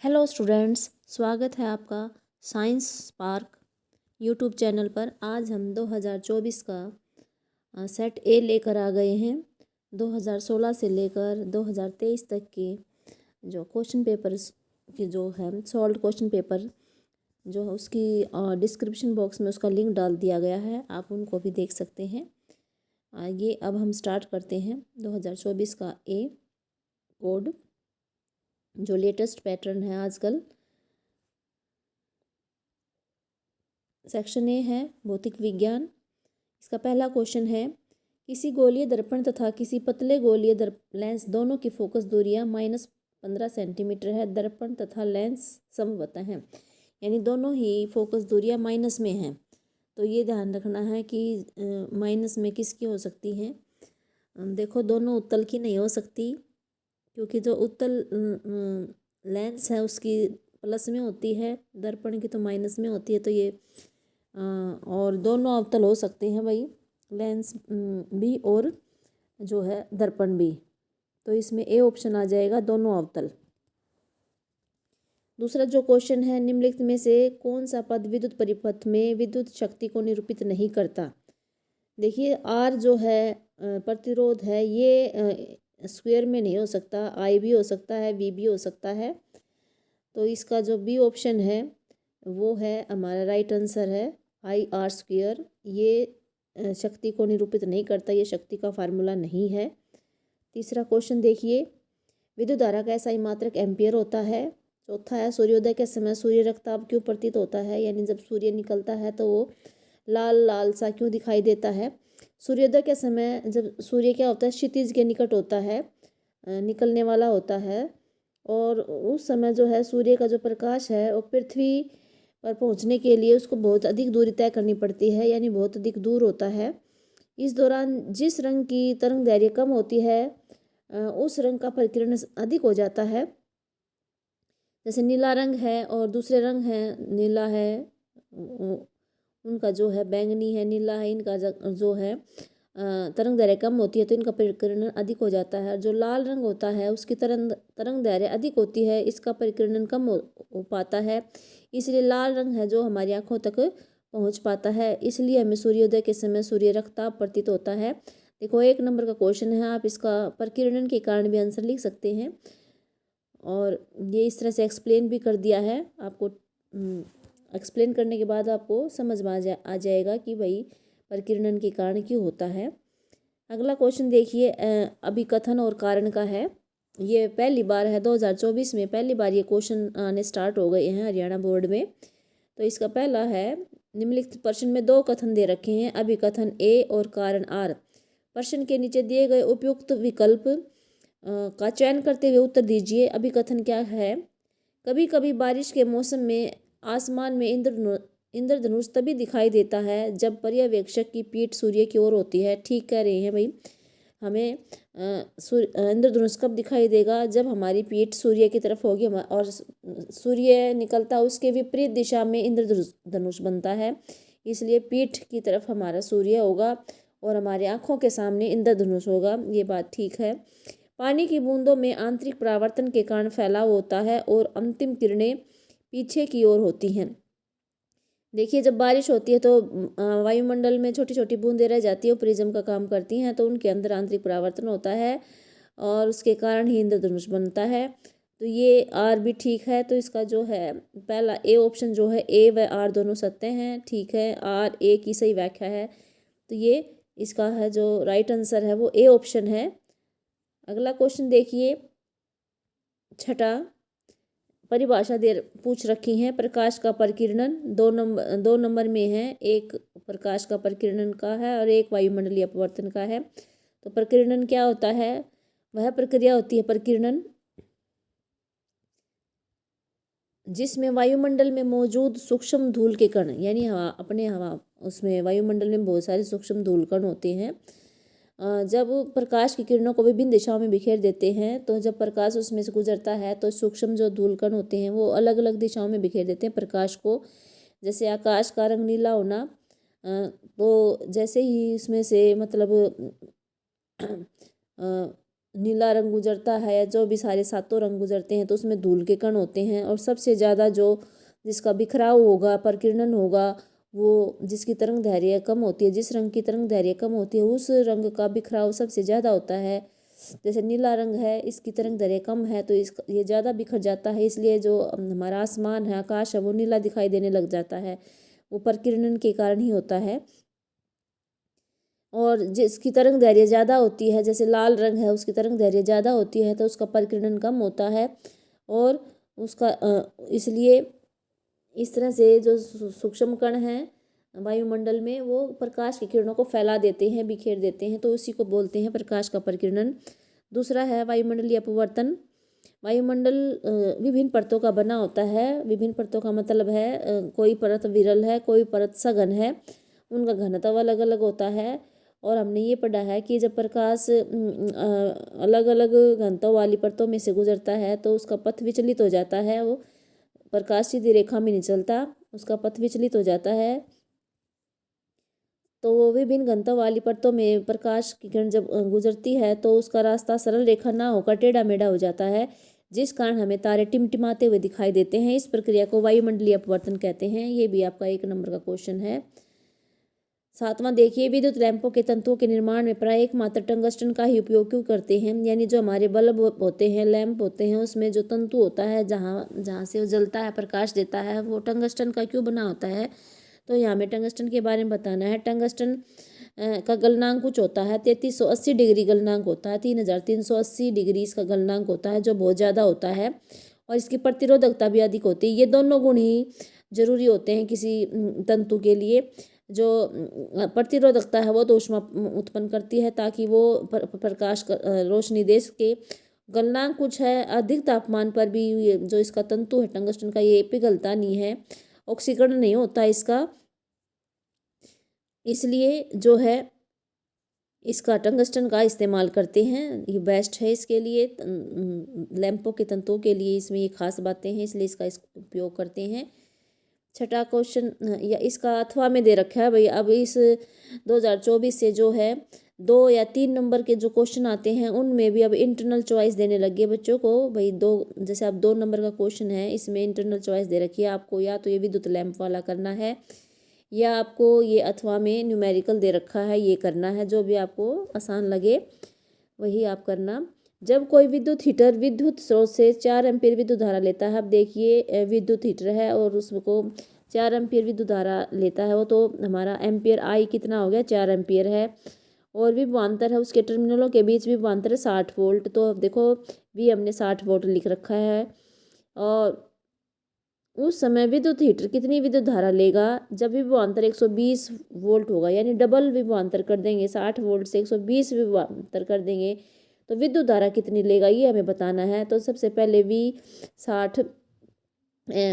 Hello students, स्वागत है आपका साइंस स्पार्क यूट्यूब चैनल पर। आज हम 2024 का सेट ए लेकर आ गए हैं। 2016 से लेकर 2023 तक के जो क्वेश्चन पेपर्स के जो है सॉल्व क्वेश्चन पेपर जो है उसकी डिस्क्रिप्शन बॉक्स में उसका लिंक डाल दिया गया है, आप उनको भी देख सकते हैं। ये अब हम स्टार्ट करते हैं 2024 का ए कोड, जो लेटेस्ट पैटर्न है आजकल। सेक्शन ए है भौतिक विज्ञान। इसका पहला क्वेश्चन है, किसी गोलीय दर्पण तथा किसी पतले गोलीय लेंस दोनों की फोकस दूरियां -15 सेंटीमीटर है। दर्पण तथा लेंस समवतः हैं, यानी दोनों ही फोकस दूरियां माइनस में हैं। तो ये ध्यान रखना है कि माइनस में किसकी हो सकती हैं। देखो, दोनों उत्तल की नहीं हो सकती, क्योंकि जो उत्तल लेंस है उसकी प्लस में होती है, दर्पण की तो माइनस में होती है। तो ये और दोनों अवतल हो सकते हैं भाई, लेंस भी और जो है दर्पण भी। तो इसमें ए ऑप्शन आ जाएगा, दोनों अवतल। दूसरा जो क्वेश्चन है, निम्नलिखित में से कौन सा पद विद्युत परिपथ में विद्युत शक्ति को निरूपित नहीं करता। देखिए, आर जो है प्रतिरोध है, ये स्क्वायर में नहीं हो सकता, आई भी हो सकता है, वी भी हो सकता है। तो इसका जो बी ऑप्शन है वो है हमारा राइट आंसर है, आई आर स्क्वायर। ये शक्ति को निरूपित नहीं करता, ये शक्ति का फार्मूला नहीं है। तीसरा क्वेश्चन देखिए, विद्युत धारा का SI मात्रक एम्पियर होता है। चौथा है, सूर्योदय के समय सूर्य रक्तताप क्यों प्रतीत होता है, यानी जब सूर्य निकलता है तो वो लाल लाल सा क्यों दिखाई देता है। सूर्योदय के समय जब सूर्य क्या होता है, क्षितिज के निकट होता है, निकलने वाला होता है, और उस समय जो है सूर्य का जो प्रकाश है वो पृथ्वी पर पहुंचने के लिए उसको बहुत अधिक दूरी तय करनी पड़ती है, यानी बहुत अधिक दूर होता है। इस दौरान जिस रंग की तरंग दैर्घ्य कम होती है उस रंग का परिकिरण अधिक हो जाता है। जैसे नीला रंग है और दूसरे रंग है, नीला है उनका जो है बैंगनी है, नीला है, इनका जो है तरंग दैर्घ्य कम होती है तो इनका परिकिरण अधिक हो जाता है। जो लाल रंग होता है उसकी तरंग दैर्घ्य अधिक होती है, इसका परिकिरण कम हो पाता है, इसलिए लाल रंग है जो हमारी आंखों तक पहुंच पाता है। इसलिए हमें सूर्योदय के समय सूर्य रक्तताप प्रतीत होता है। देखो, 1 नंबर का क्वेश्चन है, आप इसका परिकिरण के कारण भी आंसर लिख सकते हैं, और ये इस तरह से एक्सप्लेन भी कर दिया है आपको। एक्सप्लेन करने के बाद आपको समझ में आ जाएगा कि भाई परिकिरण के कारण क्यों होता है। अगला क्वेश्चन देखिए, अभिकथन और कारण का है। ये पहली बार है, 2024 में पहली बार ये क्वेश्चन आने स्टार्ट हो गए हैं हरियाणा बोर्ड में। तो इसका पहला है, निम्नलिखित प्रश्न में 2 कथन दे रखे हैं, अभिकथन ए और कारण आर। प्रश्न के नीचे दिए गए उपयुक्त विकल्प का चयन करते हुए उत्तर दीजिए। अभिकथन क्या है, कभी कभी बारिश के मौसम में आसमान में इंद्रधनुष तभी दिखाई देता है जब पर्यवेक्षक की पीठ सूर्य की ओर होती है। ठीक कह रहे हैं भाई, हमें इंद्रधनुष कब दिखाई देगा, जब हमारी पीठ सूर्य की तरफ होगी और सूर्य निकलता उसके विपरीत दिशा में इंद्रधनुष बनता है, इसलिए पीठ की तरफ हमारा सूर्य होगा और हमारी आंखों के सामने इंद्रधनुष होगा। ये बात ठीक है। पानी की बूंदों में आंतरिक परावर्तन के कारण फैलाव होता है और अंतिम किरणें पीछे की ओर होती हैं। देखिए, जब बारिश होती है तो वायुमंडल में छोटी छोटी बूंदें रह जाती है, वो प्रिज्म का काम करती हैं, तो उनके अंदर आंतरिक परावर्तन होता है और उसके कारण ही इंद्रधनुष बनता है। तो ये आर भी ठीक है। तो इसका जो है पहला ए ऑप्शन जो है, ए व आर दोनों सत्य हैं, ठीक है, आर ए की सही व्याख्या है। तो ये इसका है जो राइट आंसर है वो ए ऑप्शन है। अगला क्वेश्चन देखिए, छठा परिभाषा पूछ रखी है। प्रकाश का परिकिरण 2 नंबर में है, एक प्रकाश का परिकिरण का है और एक वायुमंडलीय अपवर्तन का है। तो परिकिरण क्या होता है, वह प्रक्रिया होती है परिकिरण जिसमें वायुमंडल में मौजूद सूक्ष्म धूल के कण, यानी हवा उसमें वायुमंडल में बहुत सारे सूक्ष्म धूल कण होते हैं, जब प्रकाश की किरणों को विभिन्न दिशाओं में बिखेर देते हैं, तो जब प्रकाश उसमें से गुजरता है तो सूक्ष्म जो धूलकण होते हैं वो अलग अलग दिशाओं में बिखेर देते हैं प्रकाश को। जैसे आकाश का रंग नीला होना, तो जैसे ही इसमें से मतलब नीला रंग गुजरता है या जो भी सारे सातों रंग गुजरते हैं तो उसमें धूल के कण होते हैं। और सबसे ज़्यादा जो जिसका बिखराव होगा, प्रकीर्णन होगा, वो जिसकी तरंग दैर्घ्य कम होती है, जिस रंग की तरंग दैर्घ्य कम होती है उस रंग का बिखराव सबसे ज़्यादा होता है। जैसे नीला रंग है, इसकी तरंग दैर्घ्य कम है तो ये ज़्यादा बिखर जाता है, इसलिए जो हमारा आसमान है, आकाश है, वो नीला दिखाई देने लग जाता है। वो प्रकीर्णन के कारण ही होता है। और जिसकी तरंग दैर्घ्य ज़्यादा होती है, जैसे लाल रंग है, उसकी तरंग दैर्घ्य ज़्यादा होती है तो उसका प्रकीर्णन कम होता है। और उसका इसलिए इस तरह से जो सूक्ष्म कण हैं वायुमंडल में, वो प्रकाश की किरणों को फैला देते हैं, बिखेर देते हैं, तो उसी को बोलते हैं प्रकाश का प्रकीर्णन। दूसरा है वायुमंडलीय अपवर्तन। वायुमंडल विभिन्न परतों का बना होता है। विभिन्न परतों का मतलब है कोई परत विरल है, कोई परत सघन है, उनका घनत्व अलग अलग होता है। और हमने ये पढ़ा है कि जब प्रकाश अलग अलग घनत्व वाली परतों में से गुजरता है तो उसका पथ विचलित हो जाता है। वो प्रकाश सीधी रेखा में नहीं चलता, उसका पथ विचलित हो जाता है। तो वो विभिन्न घनत्व वाली परतों में प्रकाश की किरण जब गुजरती है तो उसका रास्ता सरल रेखा ना होकर टेढ़ा मेढ़ा हो जाता है, जिस कारण हमें तारे टिमटिमाते हुए दिखाई देते हैं। इस प्रक्रिया को वायुमंडलीय अपवर्तन कहते हैं। ये भी आपका 1 नंबर का क्वेश्चन है। 7वां देखिए, विद्युत लैंपों के तंतुओं के निर्माण में प्राय एकमात्र टंगस्टन का ही उपयोग क्यों करते हैं। यानी जो हमारे बल्ब होते हैं, लैंप होते हैं, उसमें जो तंतु होता है, जहाँ से वो जलता है, प्रकाश देता है, वो टंगस्टन का क्यों बना होता है। तो यहाँ हमें टंगस्टन के बारे में बताना है। टंगस्टन का गलनांक कुछ होता है 3380 डिग्री गलनांक होता है। 3380 डिग्री इसका गलनांक होता है, जो बहुत ज़्यादा होता है। और इसकी प्रतिरोधकता भी अधिक होती है। ये दोनों गुण ही जरूरी होते हैं किसी तंतु के लिए। जो प्रतिरोधकता है वो तो ऊष्मा उत्पन्न करती है ताकि वो प्रकाश रोशनी दे सके। गलनांक कुछ है, अधिक तापमान पर भी जो इसका तंतु है टंगस्टन का, ये पिघलता नहीं है, ऑक्सीकरण नहीं होता इसका, इसलिए जो है इसका टंगस्टन का इस्तेमाल करते हैं। ये बेस्ट है इसके लिए, लैंपों के तंतुओं के लिए इसमें ये खास बातें हैं, इसलिए इसका उपयोग करते हैं। छठा क्वेश्चन या इसका अथवा में दे रखा है भाई। अब इस 2024 से जो है 2 या 3 नंबर के जो क्वेश्चन आते हैं उनमें भी अब इंटरनल चॉइस देने लगे बच्चों को भाई। जैसे अब 2 नंबर का क्वेश्चन है, इसमें इंटरनल चॉइस दे रखी है आपको, या तो ये विद्युत लैंप वाला करना है या आपको ये अथवा में न्यूमेरिकल दे रखा है ये करना है। जो भी आपको आसान लगे वही आप करना। जब कोई विद्युत हीटर विद्युत स्रोत से 4 एम्पीयर विद्युत धारा लेता है। अब देखिए विद्युत हीटर है और उसको 4 एम्पीयर विद्युत धारा लेता है वो, तो हमारा एम्पीयर आई कितना हो गया, 4 एम्पीयर है। और विभवांतर है उसके टर्मिनलों के बीच, विभवांतर है 60 वोल्ट। तो अब देखो भी हमने 60 वोल्ट लिख रखा है। और उस समय विद्युत हीटर कितनी विद्युत धारा लेगा जब विभवांतर 120 वोल्ट होगा, यानी डबल विभवांतर कर देंगे, 60 वोल्ट से 120 विभवांतर कर देंगे तो विद्युत धारा कितनी लेगा ये हमें बताना है। तो सबसे पहले V 60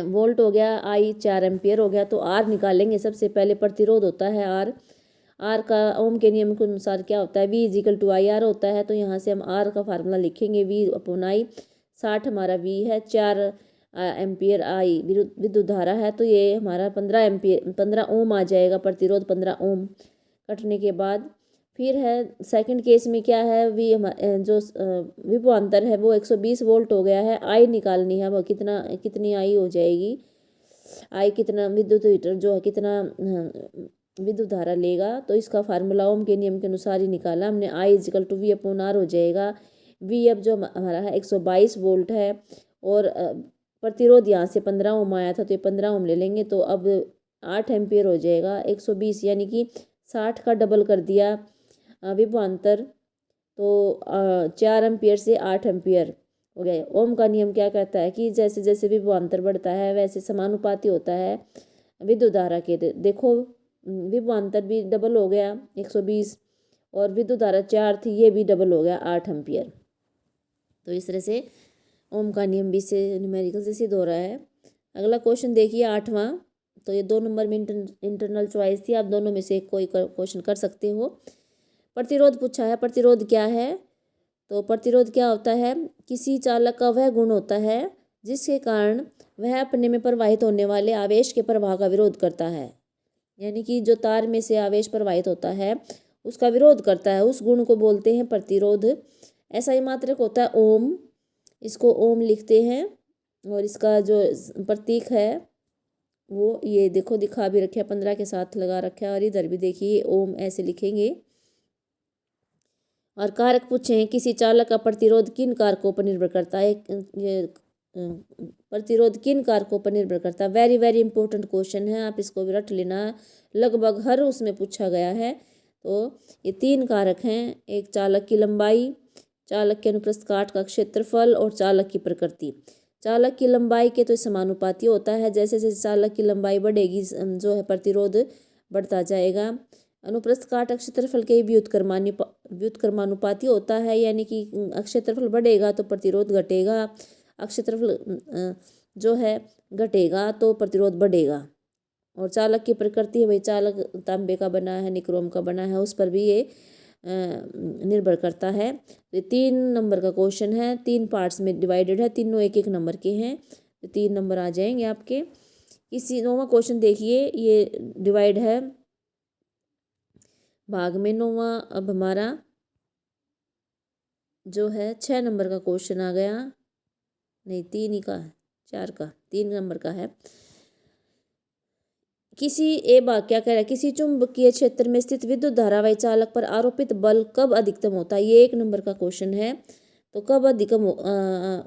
वोल्ट हो गया, I 4 एम्पियर हो गया, तो R निकालेंगे। सबसे पहले प्रतिरोध होता है R का ओम के नियम के अनुसार क्या होता है, V = IR होता है। तो यहाँ से हम R का फार्मूला लिखेंगे, V/I। 60 हमारा V है, 4 एम्पियर आई विद्युत धारा है, तो ये हमारा 15 ओम आ जाएगा प्रतिरोध। 15 ओम कटने के बाद फिर है सेकंड केस में क्या है, जो विभवांतर है वो 120 वोल्ट हो गया है। आई निकालनी है, वो कितनी आई हो जाएगी, आई कितना विद्युत हीटर जो है कितना विद्युत धारा लेगा। तो इसका फार्मूला ओम के नियम के अनुसार ही निकाला हमने, I = V/R हो जाएगा। V अब जो हमारा है 122 वोल्ट है और प्रतिरोध यहाँ से 15 ओम आया था तो ये 15 ओम ले लेंगे, तो अब 8 एम्पियर हो जाएगा। 120 यानी कि 60 का डबल कर दिया विभवांतर, तो 4 एम्पियर से 8 एम्पियर हो गया। ओम का नियम क्या कहता है कि जैसे जैसे विभवांतर बढ़ता है वैसे समानुपाती होता है विद्युत धारा के। देखो विभवांतर भी डबल हो गया 120 और विद्युत धारा 4 थी, ये भी डबल हो गया 8 एम्पियर। तो इस तरह से ओम का नियम भी से न्यूमेरिकल से सिद्ध हो रहा है। अगला क्वेश्चन देखिए 8वां। तो ये 2 नंबर में इंटरनल चॉइस थी, आप दोनों में से कोई क्वेश्चन कर सकते हो। प्रतिरोध पूछा है, प्रतिरोध क्या है। तो प्रतिरोध क्या होता है, किसी चालक का वह गुण होता है जिसके कारण वह अपने में प्रवाहित होने वाले आवेश के प्रवाह का विरोध करता है। यानी कि जो तार में से आवेश प्रवाहित होता है उसका विरोध करता है, उस गुण को बोलते हैं प्रतिरोध। SI मात्रक होता है ओम, इसको ओम लिखते हैं। और इसका जो प्रतीक है वो ये देखो दिखा भी रखे 15 के साथ लगा रखा है, और इधर भी देखिए ओम ऐसे लिखेंगे। और कारक पूछे हैं, किसी चालक का प्रतिरोध किन कारकों पर निर्भर करता है। ये प्रतिरोध किन कारकों पर निर्भर करता है। वेरी वेरी इंपॉर्टेंट क्वेश्चन है, आप इसको भी रट लेना, लगभग हर उसमें पूछा गया है। तो ये 3 कारक हैं, एक चालक की लंबाई, चालक के अनुप्रस्थ काट का क्षेत्रफल और चालक की प्रकृति। चालक की लंबाई के तो समानुपाती होता है, जैसे जैसे चालक की लंबाई बढ़ेगी जो है प्रतिरोध बढ़ता जाएगा। अनुप्रस्थ काट क्षेत्रफल के व्युत्क्रमानुपाती होता है, यानी कि क्षेत्रफल बढ़ेगा तो प्रतिरोध घटेगा, क्षेत्रफल जो है घटेगा तो प्रतिरोध बढ़ेगा। और चालक की प्रकृति है भाई, चालक तांबे का बना है, निक्रोम का बना है, उस पर भी ये निर्भर करता है। तो 3 नंबर का क्वेश्चन है, 3 पार्ट्स में डिवाइडेड है, तीनों 1-1 नंबर के हैं, तो 3 नंबर आ जाएंगे आपके। इसी 9वां क्वेश्चन देखिए, ये डिवाइड है भाग में 9वां। अब हमारा जो है 6 नंबर का क्वेश्चन आ गया, नहीं 3 ही का है, 4 का, 3 नंबर का है। किसी ए भाग क्या कह रहा है, किसी चुंबकीय क्षेत्र में स्थित विद्युत धारावाही चालक पर आरोपित बल कब अधिकतम होता है। ये 1 नंबर का क्वेश्चन है। तो कब अधिकतम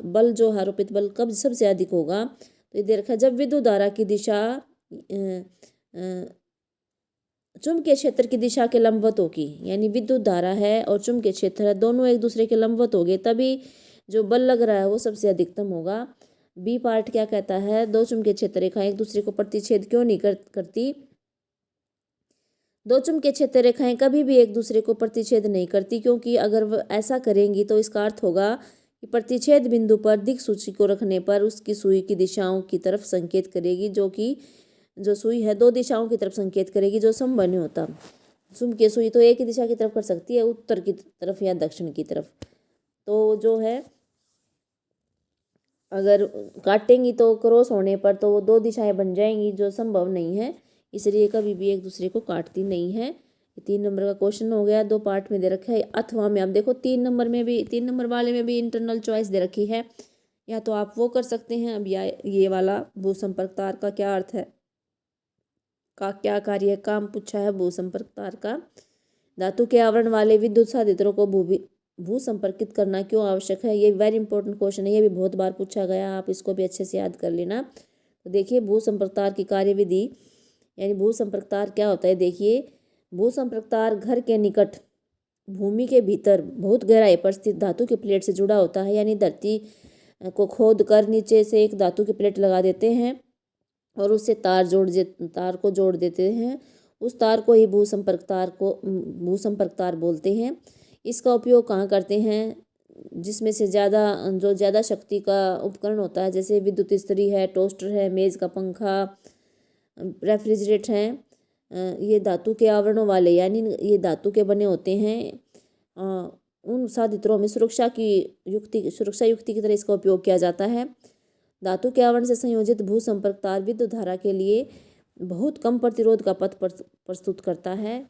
बल जो है, आरोपित बल कब सबसे अधिक होगा। तो ये दे रखा है, जब विद्युत धारा की दिशा चुंबकीय क्षेत्र की दिशा के लंबवत होगी, यानी विद्युत धारा है और चुंबकीय क्षेत्र है, दोनों एक दूसरे के लंबवत हो गए, तभी जो बल लग रहा है वो सबसे अधिकतम होगा। बी पार्ट क्या कहता है, 2 चुंबकीय क्षेत्र रेखाएं एक दूसरे को प्रतिच्छेद क्यों नहीं करती। 2 चुंबकीय क्षेत्र रेखाएं कभी भी एक दूसरे को प्रतिच्छेद नहीं करती, क्योंकि अगर वह ऐसा करेंगी तो इसका अर्थ होगा कि प्रतिच्छेद बिंदु पर दिक्सूची को रखने पर उसकी सुई की दिशाओं की तरफ संकेत करेगी, जो सुई है 2 दिशाओं की तरफ संकेत करेगी, जो संभव नहीं होता। चुंबकीय सुई तो एक ही दिशा की तरफ कर सकती है, उत्तर की तरफ या दक्षिण की तरफ। तो जो है अगर काटेंगी तो क्रॉस होने पर तो वो 2 दिशाएं बन जाएंगी, जो संभव नहीं है, इसलिए कभी भी एक दूसरे को काटती नहीं है। 3 नंबर का क्वेश्चन हो गया, 2 पार्ट में दे रखा है। अथवा में आप देखो 3 नंबर में भी, 3 नंबर वाले में भी इंटरनल चॉइस दे रखी है, या तो आप वो कर सकते हैं। अब ये वाला भूसंपर्क तार का क्या अर्थ है, का क्या कार्य काम पूछा है भूसंपर्क तार का। धातु के आवरण वाले विद्युत साधित्रों को भू संपर्कित करना क्यों आवश्यक है। ये वेरी इंपॉर्टेंट क्वेश्चन है, ये भी बहुत बार पूछा गया, आप इसको भी अच्छे से याद कर लेना। तो देखिए भू संपर्क तार की कार्यविधि, यानी भू संपर्क तार क्या होता है। देखिए भू संपर्क तार घर के निकट भूमि के भीतर बहुत गहराई पर स्थित धातु की प्लेट से जुड़ा होता है, यानी धरती को खोद कर नीचे से एक धातु की प्लेट लगा देते हैं और उससे तार को जोड़ देते हैं। उस तार को ही भू संपर्क तार बोलते हैं। इसका उपयोग कहाँ करते हैं, जिसमें से ज़्यादा शक्ति का उपकरण होता है, जैसे विद्युत इस्त्री है, टोस्टर है, मेज़ का पंखा, रेफ्रिजरेटर हैं, ये धातु के आवरणों वाले, यानी ये धातु के बने होते हैं। उन साधित्रों में सुरक्षा युक्ति की तरह इसका उपयोग किया जाता है। धातु के आवरण से संयोजित भू संपर्क तार विद्युत धारा के लिए बहुत कम प्रतिरोध का पथ प्रस्तुत करता है।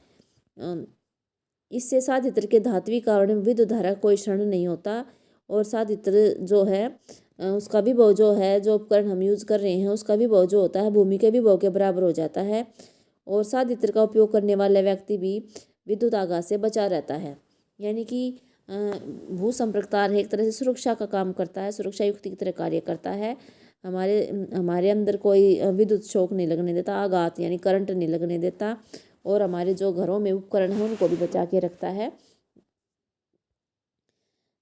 इससे साधित्र के धात्विक आवरण में विद्युत धारा का कोई क्षरण नहीं होता, और साधित्र जो है उसका विभव जो है, जो उपकरण हम यूज़ कर रहे हैं उसका विभव जो होता है भूमि के विभव के बराबर हो जाता है। और साधित्र का उपयोग करने वाला व्यक्ति भी विद्युत आघात से बचा रहता है, यानी कि भू संपर्क तार एक तरह से सुरक्षा का काम करता है, सुरक्षा युक्ति की तरह कार्य करता है। हमारे अंदर कोई विद्युत शॉक नहीं लगने देता, आघात यानी करंट नहीं लगने देता, और हमारे जो घरों में उपकरण हैं उनको भी बचा के रखता है।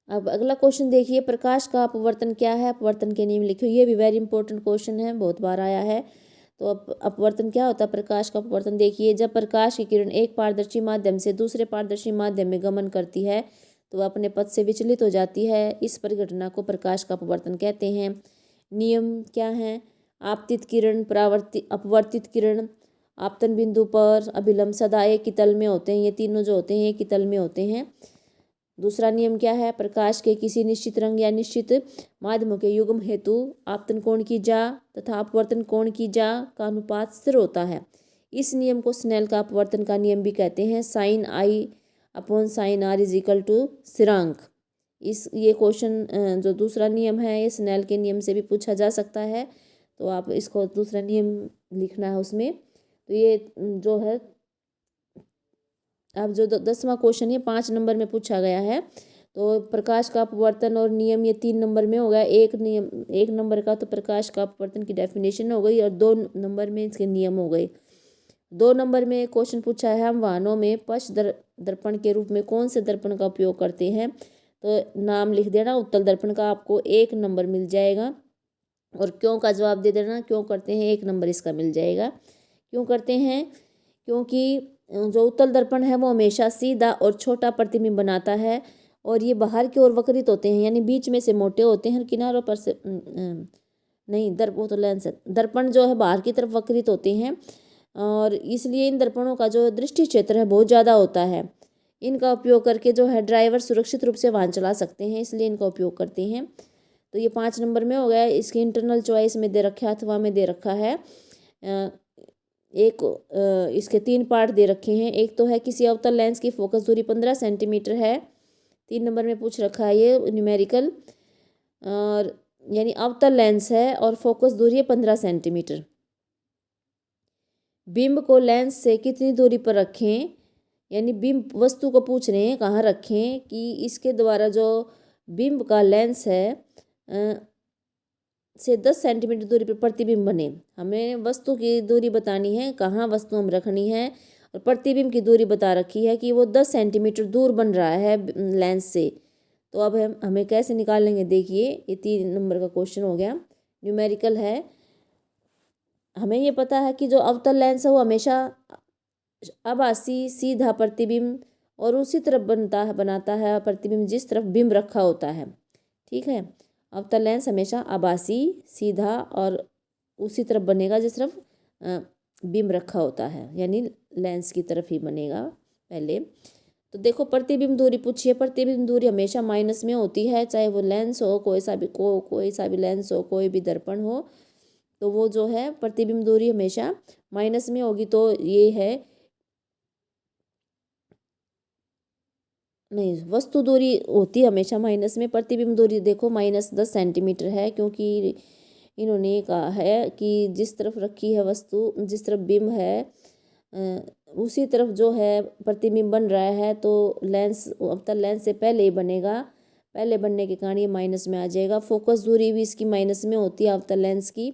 अब अगला क्वेश्चन देखिए, प्रकाश का अपवर्तन क्या है, अपवर्तन के नियम लिखिए। ये भी वेरी इंपॉर्टेंट क्वेश्चन है, बहुत बार आया है। तो अब अपवर्तन क्या होता है, प्रकाश का अपवर्तन देखिए, जब प्रकाश की किरण एक पारदर्शी माध्यम से दूसरे पारदर्शी माध्यम में गमन करती है तो वह अपने पथ से विचलित हो जाती है। इस परिघटना को प्रकाश का अपवर्तन कहते हैं। नियम क्या है, आपतित किरण, अपवर्तित किरण, आपतन बिंदु पर अभिलंब सदा एक ही तल में होते हैं, ये तीनों जो होते हैं एक ही तल में होते हैं। दूसरा नियम क्या है, प्रकाश के किसी निश्चित रंग या निश्चित माध्यमों के युग्म हेतु आपतन कोण की जा तथा अपवर्तन कोण की जा का अनुपात स्थिर होता है। इस नियम को स्नेल का अपवर्तन का नियम भी कहते हैं। sin I/sin R = स्थिरांक। ये क्वेश्चन जो दूसरा नियम है ये स्नेल के नियम से भी पूछा जा सकता है, तो आप इसको दूसरा नियम लिखना है उसमें। तो ये जो है अब जो 10वां क्वेश्चन है 5 नंबर में पूछा गया है। तो प्रकाश का अपवर्तन और नियम ये 3 नंबर में हो गया। एक नंबर का तो प्रकाश का अपवर्तन की डेफिनेशन हो गई और 2 नंबर में इसके नियम हो गए। 2 नंबर में क्वेश्चन पूछा है हम वाहनों में पश्च दर्पण के रूप में कौन से दर्पण का उपयोग करते हैं। तो नाम लिख देना उत्तल दर्पण का, आपको 1 नंबर मिल जाएगा। और क्यों का जवाब दे देना, क्यों करते हैं 1 नंबर इसका मिल जाएगा। क्यों करते हैं, क्योंकि जो उत्तल दर्पण है वो हमेशा सीधा और छोटा प्रतिबिंब बनाता है और ये बाहर की ओर वक्रित होते हैं, यानी बीच में से मोटे होते हैं, किनारों पर से नहीं वो तो लेंस है। दर्पण जो है बाहर की तरफ वक्रित होते हैं और इसलिए इन दर्पणों का जो दृष्टि क्षेत्र है बहुत ज़्यादा होता है। इनका उपयोग करके जो है ड्राइवर सुरक्षित रूप से वाहन चला सकते हैं, इसलिए इनका उपयोग करते हैं। तो ये 5 नंबर में हो गया। इसकी इंटरनल चॉइस में दे रखा है अथवा में दे रखा है। इसके 3 पार्ट दे रखे हैं। एक तो है किसी अवतल लेंस की फोकस दूरी 15 सेंटीमीटर है, 3 नंबर में पूछ रखा है ये न्यूमेरिकल, और यानी अवतल लेंस है और फोकस दूरी है 15 सेंटीमीटर। बिंब को लेंस से कितनी दूरी पर रखें, यानी बिंब वस्तु को पूछ रहे हैं कहाँ रखें कि इसके द्वारा जो बिंब का लेंस है से 10 सेंटीमीटर दूरी पर प्रतिबिंब बने। हमें वस्तु की दूरी बतानी है, कहाँ वस्तु हम रखनी है, और प्रतिबिंब की दूरी बता रखी है कि वो 10 सेंटीमीटर दूर बन रहा है लेंस से। तो अब हमें कैसे निकालेंगे, देखिए ये 3 नंबर का क्वेश्चन हो गया, न्यूमेरिकल है। हमें ये पता है कि जो अवतल लेंस है वो हमेशा आभासी सीधा प्रतिबिंब और उसी तरफ बनाता है प्रतिबिंब जिस तरफ बिंब रखा होता है। ठीक है, अवतल लेंस हमेशा आभासी सीधा और उसी तरफ बनेगा जिस तरफ बिंब रखा होता है, यानी लेंस की तरफ ही बनेगा पहले। तो देखो प्रतिबिंब दूरी पूछी है, प्रतिबिंब दूरी हमेशा माइनस में होती है, चाहे वो लेंस हो कोई सा भी लेंस हो, कोई भी दर्पण हो, तो वो जो है प्रतिबिंब दूरी हमेशा माइनस में होगी। तो ये है नहीं, वस्तु दूरी होती है हमेशा माइनस में, प्रतिबिंब दूरी देखो -10 सेंटीमीटर है, क्योंकि इन्होंने कहा है कि जिस तरफ रखी है वस्तु, जिस तरफ बिंब है उसी तरफ जो है प्रतिबिंब बन रहा है, तो लेंस अवतल लेंस से पहले ही बनेगा, पहले बनने के कारण ये माइनस में आ जाएगा। फोकस दूरी भी इसकी माइनस में होती है अवतल लेंस की,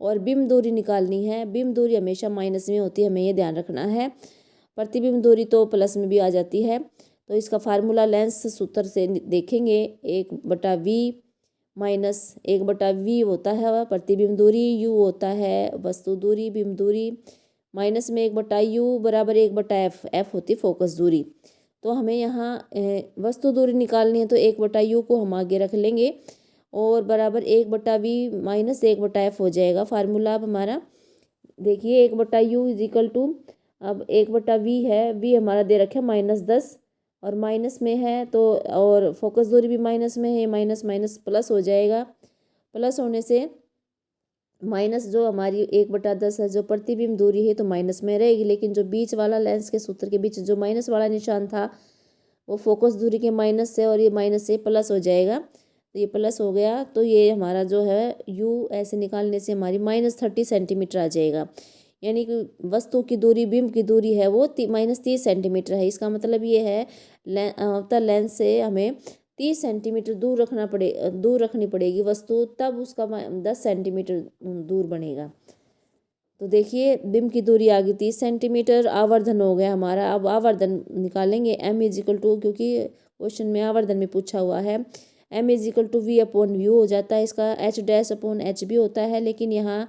और बिंब दूरी निकालनी है, बिंब दूरी हमेशा माइनस में होती है, हमें ये ध्यान रखना है। प्रतिबिंब दूरी तो प्लस में भी आ जाती है। तो इसका फार्मूला लेंस सूत्र से देखेंगे, 1/v माइनस 1/v होता है प्रतिबिंब दूरी, u होता है वस्तु दूरी बिंब दूरी, माइनस में 1/u बराबर 1/f, f होती फोकस दूरी। तो हमें यहाँ वस्तु दूरी निकालनी है, तो 1/u को हम आगे रख लेंगे और बराबर 1/v माइनस 1/f हो जाएगा फार्मूला अब हमारा। देखिए 1/u इज इक्वल टू, अब 1/v है, v हमारा दे रखे -10 और माइनस में है, तो और फोकस दूरी भी माइनस में है, माइनस माइनस प्लस हो जाएगा। प्लस होने से माइनस जो हमारी 1/10 है जो प्रतिबिंब दूरी है तो माइनस में रहेगी, लेकिन जो बीच वाला लेंस के सूत्र के बीच जो माइनस वाला निशान था वो फोकस दूरी के माइनस से, और ये माइनस से प्लस हो जाएगा, तो ये प्लस हो गया। तो ये हमारा जो है u ऐसे निकालने से हमारी -30 सेंटीमीटर आ जाएगा, यानी कि वस्तु की दूरी बिंब की दूरी है वो -30 सेंटीमीटर है। इसका मतलब ये है अवतल लेंस से हमें 30 सेंटीमीटर दूर रखनी पड़ेगी वस्तु, तब उसका 10 सेंटीमीटर दूर बनेगा। तो देखिए बिंब की दूरी आ गई 30 सेंटीमीटर, आवर्धन हो गया हमारा। अब आवर्धन निकालेंगे, m इज इक्वल टू, क्योंकि क्वेश्चन में आवर्धन में पूछा हुआ है, m is equal to v/u हो जाता है। इसका h'/h भी होता है, लेकिन यहाँ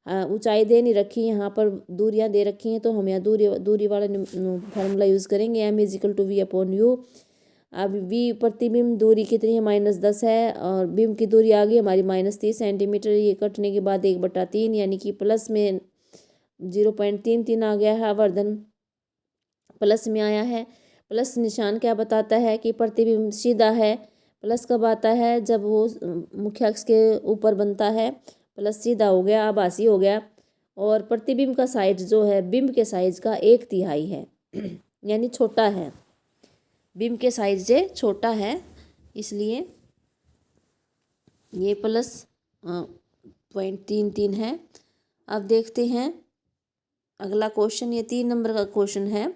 ऊंचाई दे नहीं रखी, यहाँ पर दूरियां दे रखी हैं, तो हम यहाँ दूरी वाला फार्मूला यूज़ करेंगे, m is equal to v/u। अब v प्रतिबिंब दूरी कितनी है -10 है, और बिंब की दूरी आ गई हमारी -30 सेंटीमीटर। ये कटने के बाद 1/3 यानी कि प्लस में 0.33 आ गया है, आवर्धन प्लस में आया है। प्लस निशान क्या बताता है कि प्रतिबिंब सीधा है। प्लस कब आता है, जब वो मुख्य अक्ष के ऊपर बनता है, प्लस सीधा हो गया, आभासी हो गया। और प्रतिबिंब का साइज जो है बिंब के साइज का 1/3 है यानी छोटा है, बिंब के साइज से छोटा है, इसलिए ये प्लस 0.33 है। अब देखते हैं अगला क्वेश्चन। ये 3 नंबर का क्वेश्चन है।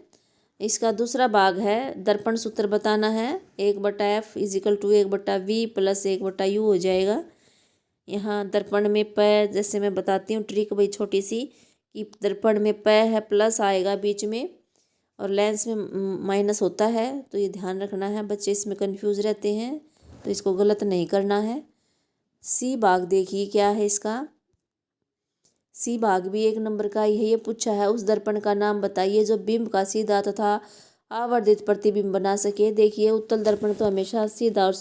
इसका दूसरा भाग है, दर्पण सूत्र बताना है। 1/f is equal to 1/v plus 1/u हो जाएगा। यहाँ दर्पण में प, जैसे मैं बताती हूँ ट्रिक भाई छोटी सी, कि दर्पण में प है प्लस आएगा बीच में और लेंस में माइनस होता है, तो ये ध्यान रखना है। बच्चे इसमें कंफ्यूज रहते हैं, तो इसको गलत नहीं करना है। सी भाग देखिए क्या है इसका। सी भाग भी 1 नंबर का ही है। ये पूछा है, उस दर्पण का नाम बताइए जो बिंब का सीधा तथा आवर्धित प्रतिबिंब बना सके। देखिए उत्तल दर्पण तो हमेशा सीधा और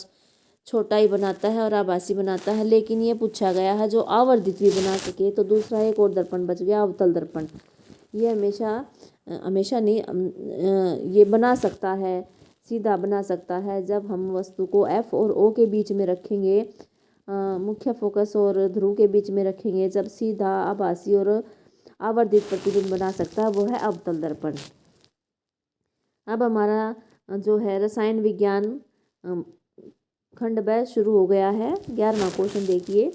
छोटा ही बनाता है और आभासी बनाता है, लेकिन ये पूछा गया है जो आवर्धित भी बना सके, तो दूसरा एक और दर्पण बच गया, अवतल दर्पण। ये हमेशा नहीं ये बना सकता है, सीधा बना सकता है जब हम वस्तु को एफ और ओ के बीच में रखेंगे, मुख्य फोकस और ध्रुव के बीच में रखेंगे, जब सीधा आभासी और आवर्धित प्रतिबिंब बना सकता है, वो है अवतल दर्पण। अब हमारा जो है रसायन विज्ञान खंड ब शुरू हो गया है। 11वां क्वेश्चन देखिए।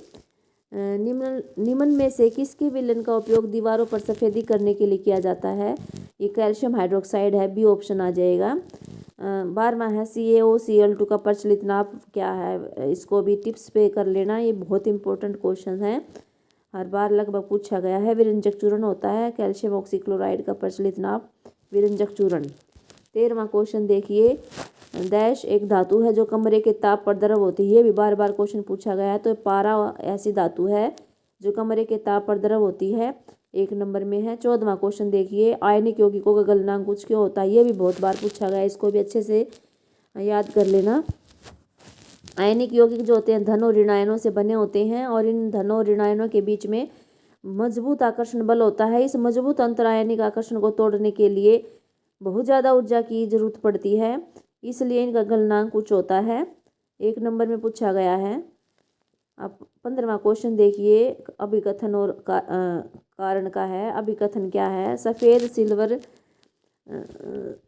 निम्न में से किसके विलयन का उपयोग दीवारों पर सफ़ेदी करने के लिए किया जाता है। ये कैल्शियम हाइड्रोक्साइड है, बी ऑप्शन आ जाएगा। 12वां है CaOCl2 का प्रचलित नाम क्या है। इसको भी टिप्स पे कर लेना, ये बहुत इंपॉर्टेंट क्वेश्चन है, हर बार लगभग पूछा गया है। विरंजक चूर्ण होता है कैल्शियम ऑक्सीक्लोराइड का प्रचलित नाम विरंजक चूर्ण। 13वां क्वेश्चन देखिए। डैश एक धातु है जो कमरे के ताप पर द्रव होती है। ये भी बार बार क्वेश्चन पूछा गया है, तो पारा ऐसी धातु है जो कमरे के ताप पर द्रव होती है, 1 नंबर में है। 14वां क्वेश्चन देखिए। आयनिक यौगिकों का गलनांक कुछ क्यों होता है। ये भी बहुत बार पूछा गया है, इसको भी अच्छे से याद कर लेना। आयनिक यौगिक जो होते हैं धन और ऋण आयनों से बने होते हैं, और इन धन और ऋण आयनों के बीच में मजबूत आकर्षण बल होता है। इस मजबूत अंतरायनिक आकर्षण को तोड़ने के लिए बहुत ज़्यादा ऊर्जा की जरूरत पड़ती है, इसलिए इनका गलनांक कुछ होता है, 1 नंबर में पूछा गया है। अब 15वां क्वेश्चन देखिए। अभिकथन और कारण का है। अभिकथन क्या है।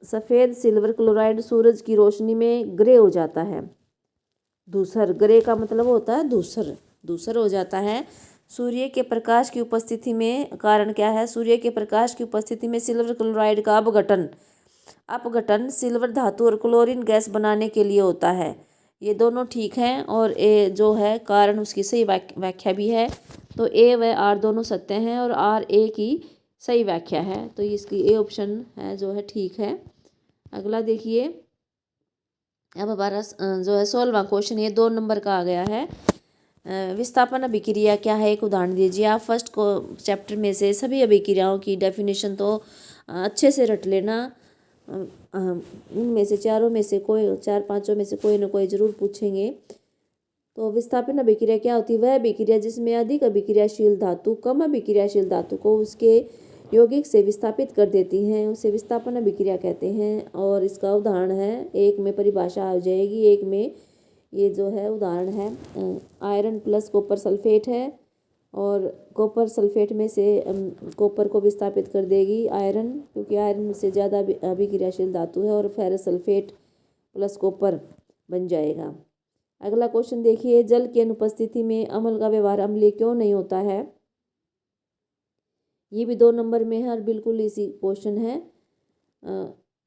सफ़ेद सिल्वर क्लोराइड सूरज की रोशनी में ग्रे हो जाता है। धूसर, ग्रे का मतलब होता है धूसर हो जाता है। सूर्य के प्रकाश की उपस्थिति में, कारण क्या है। सूर्य के प्रकाश की उपस्थिति में सिल्वर क्लोराइड का अपघटन सिल्वर धातु और क्लोरीन गैस बनाने के लिए होता है। ये दोनों ठीक हैं, और ए जो है कारण उसकी सही व्याख्या भी है, तो ए व आर दोनों सत्य हैं और आर ए की सही व्याख्या है, तो इसकी ए ऑप्शन है जो है ठीक है। अगला देखिए। अब हमारा जो है 16वां क्वेश्चन, ये 2 नंबर का आ गया है। विस्थापन अभिक्रिया क्या है, एक उदाहरण दीजिए। आप फर्स्ट को चैप्टर में से सभी अभिक्रियाओं की डेफिनेशन तो अच्छे से रट लेना। इनमें से चारों में से कोई, 4-5 में से कोई ना कोई जरूर पूछेंगे। तो विस्थापन अभिक्रिया क्या होती है। वह अभिक्रिया जिसमें अधिक अभिक्रियाशील धातु कम अभिक्रियाशील धातु को उसके यौगिक से विस्थापित कर देती हैं, उसे विस्थापन अभिक्रिया कहते हैं। और इसका उदाहरण है, एक में परिभाषा आ जाएगी, एक में ये जो है उदाहरण है। आयरन प्लस कॉपर सल्फेट है, और कॉपर सल्फेट में से कॉपर को विस्थापित कर देगी आयरन, क्योंकि आयरन से ज़्यादा अभिक्रियाशील धातु है, और फेरस सल्फेट प्लस कॉपर बन जाएगा। अगला क्वेश्चन देखिए। जल की अनुपस्थिति में अम्ल का व्यवहार अम्लीय क्यों नहीं होता है। ये भी 2 नंबर में है और बिल्कुल इसी क्वेश्चन है।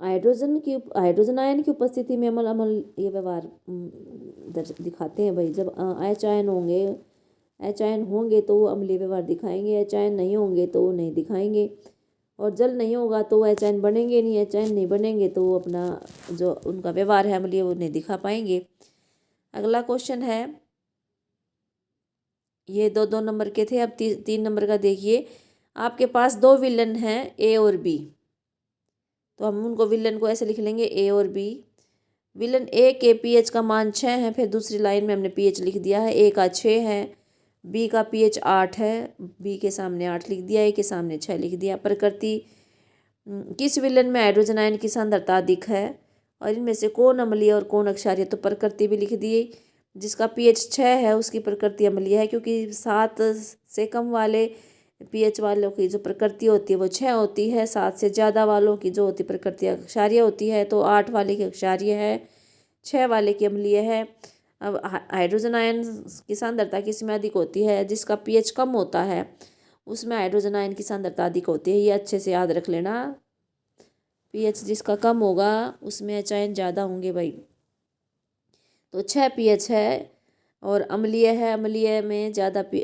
हाइड्रोजन आयन की उपस्थिति में अम्लीय व्यवहार दिखाते हैं भाई। जब एच आयन होंगे तो वो अम्लीय व्यवहार दिखाएंगे, एच आयन नहीं होंगे तो वो नहीं दिखाएंगे। और जल नहीं होगा तो वो एच आयन बनेंगे नहीं, एच आयन नहीं बनेंगे तो वो अपना जो उनका व्यवहार है अम्लीय वो नहीं दिखा पाएंगे। अगला क्वेश्चन है, ये 2 नंबर के थे। अब 3 नंबर का देखिए। आपके पास 2 विलन हैं ए और बी, तो हम उनको विलन को ऐसे लिख लेंगे ए और बी। विलन ए के पीएच का मान 6 है, फिर दूसरी लाइन में हमने पीएच लिख दिया है। ए का 6 है, बी का पीएच 8 है, बी के सामने 8 लिख दिया, ए के सामने 6 लिख दिया। प्रकृति, किस विलन में हाइड्रोजन आयन की सांद्रता अधिक है, और इनमें से कौन अम्लीय और कौन अक्षारीय, तो प्रकृति भी लिख दिए। जिसका पीएच 6 है उसकी प्रकृति अम्लीय है, क्योंकि 7 से कम वाले पीएच वालों की जो प्रकृति होती है वो 6 होती है, 7 से ज़्यादा वालों की जो होती प्रकृति अक्षारीय होती है, तो 8 वाले की अक्षारीय है, 6 वाले की अम्लीय है। अब हाइड्रोजन आयन की सांद्रता किसमें अधिक होती है? जिसका पीएच कम होता है उसमें हाइड्रोजन आयन की सांद्रता अधिक होती है, ये अच्छे से याद रख लेना। पीएच जिसका कम होगा उसमें एच आयन ज़्यादा होंगे भाई। तो 6 पीएच है और अम्लीय है, अम्लीय में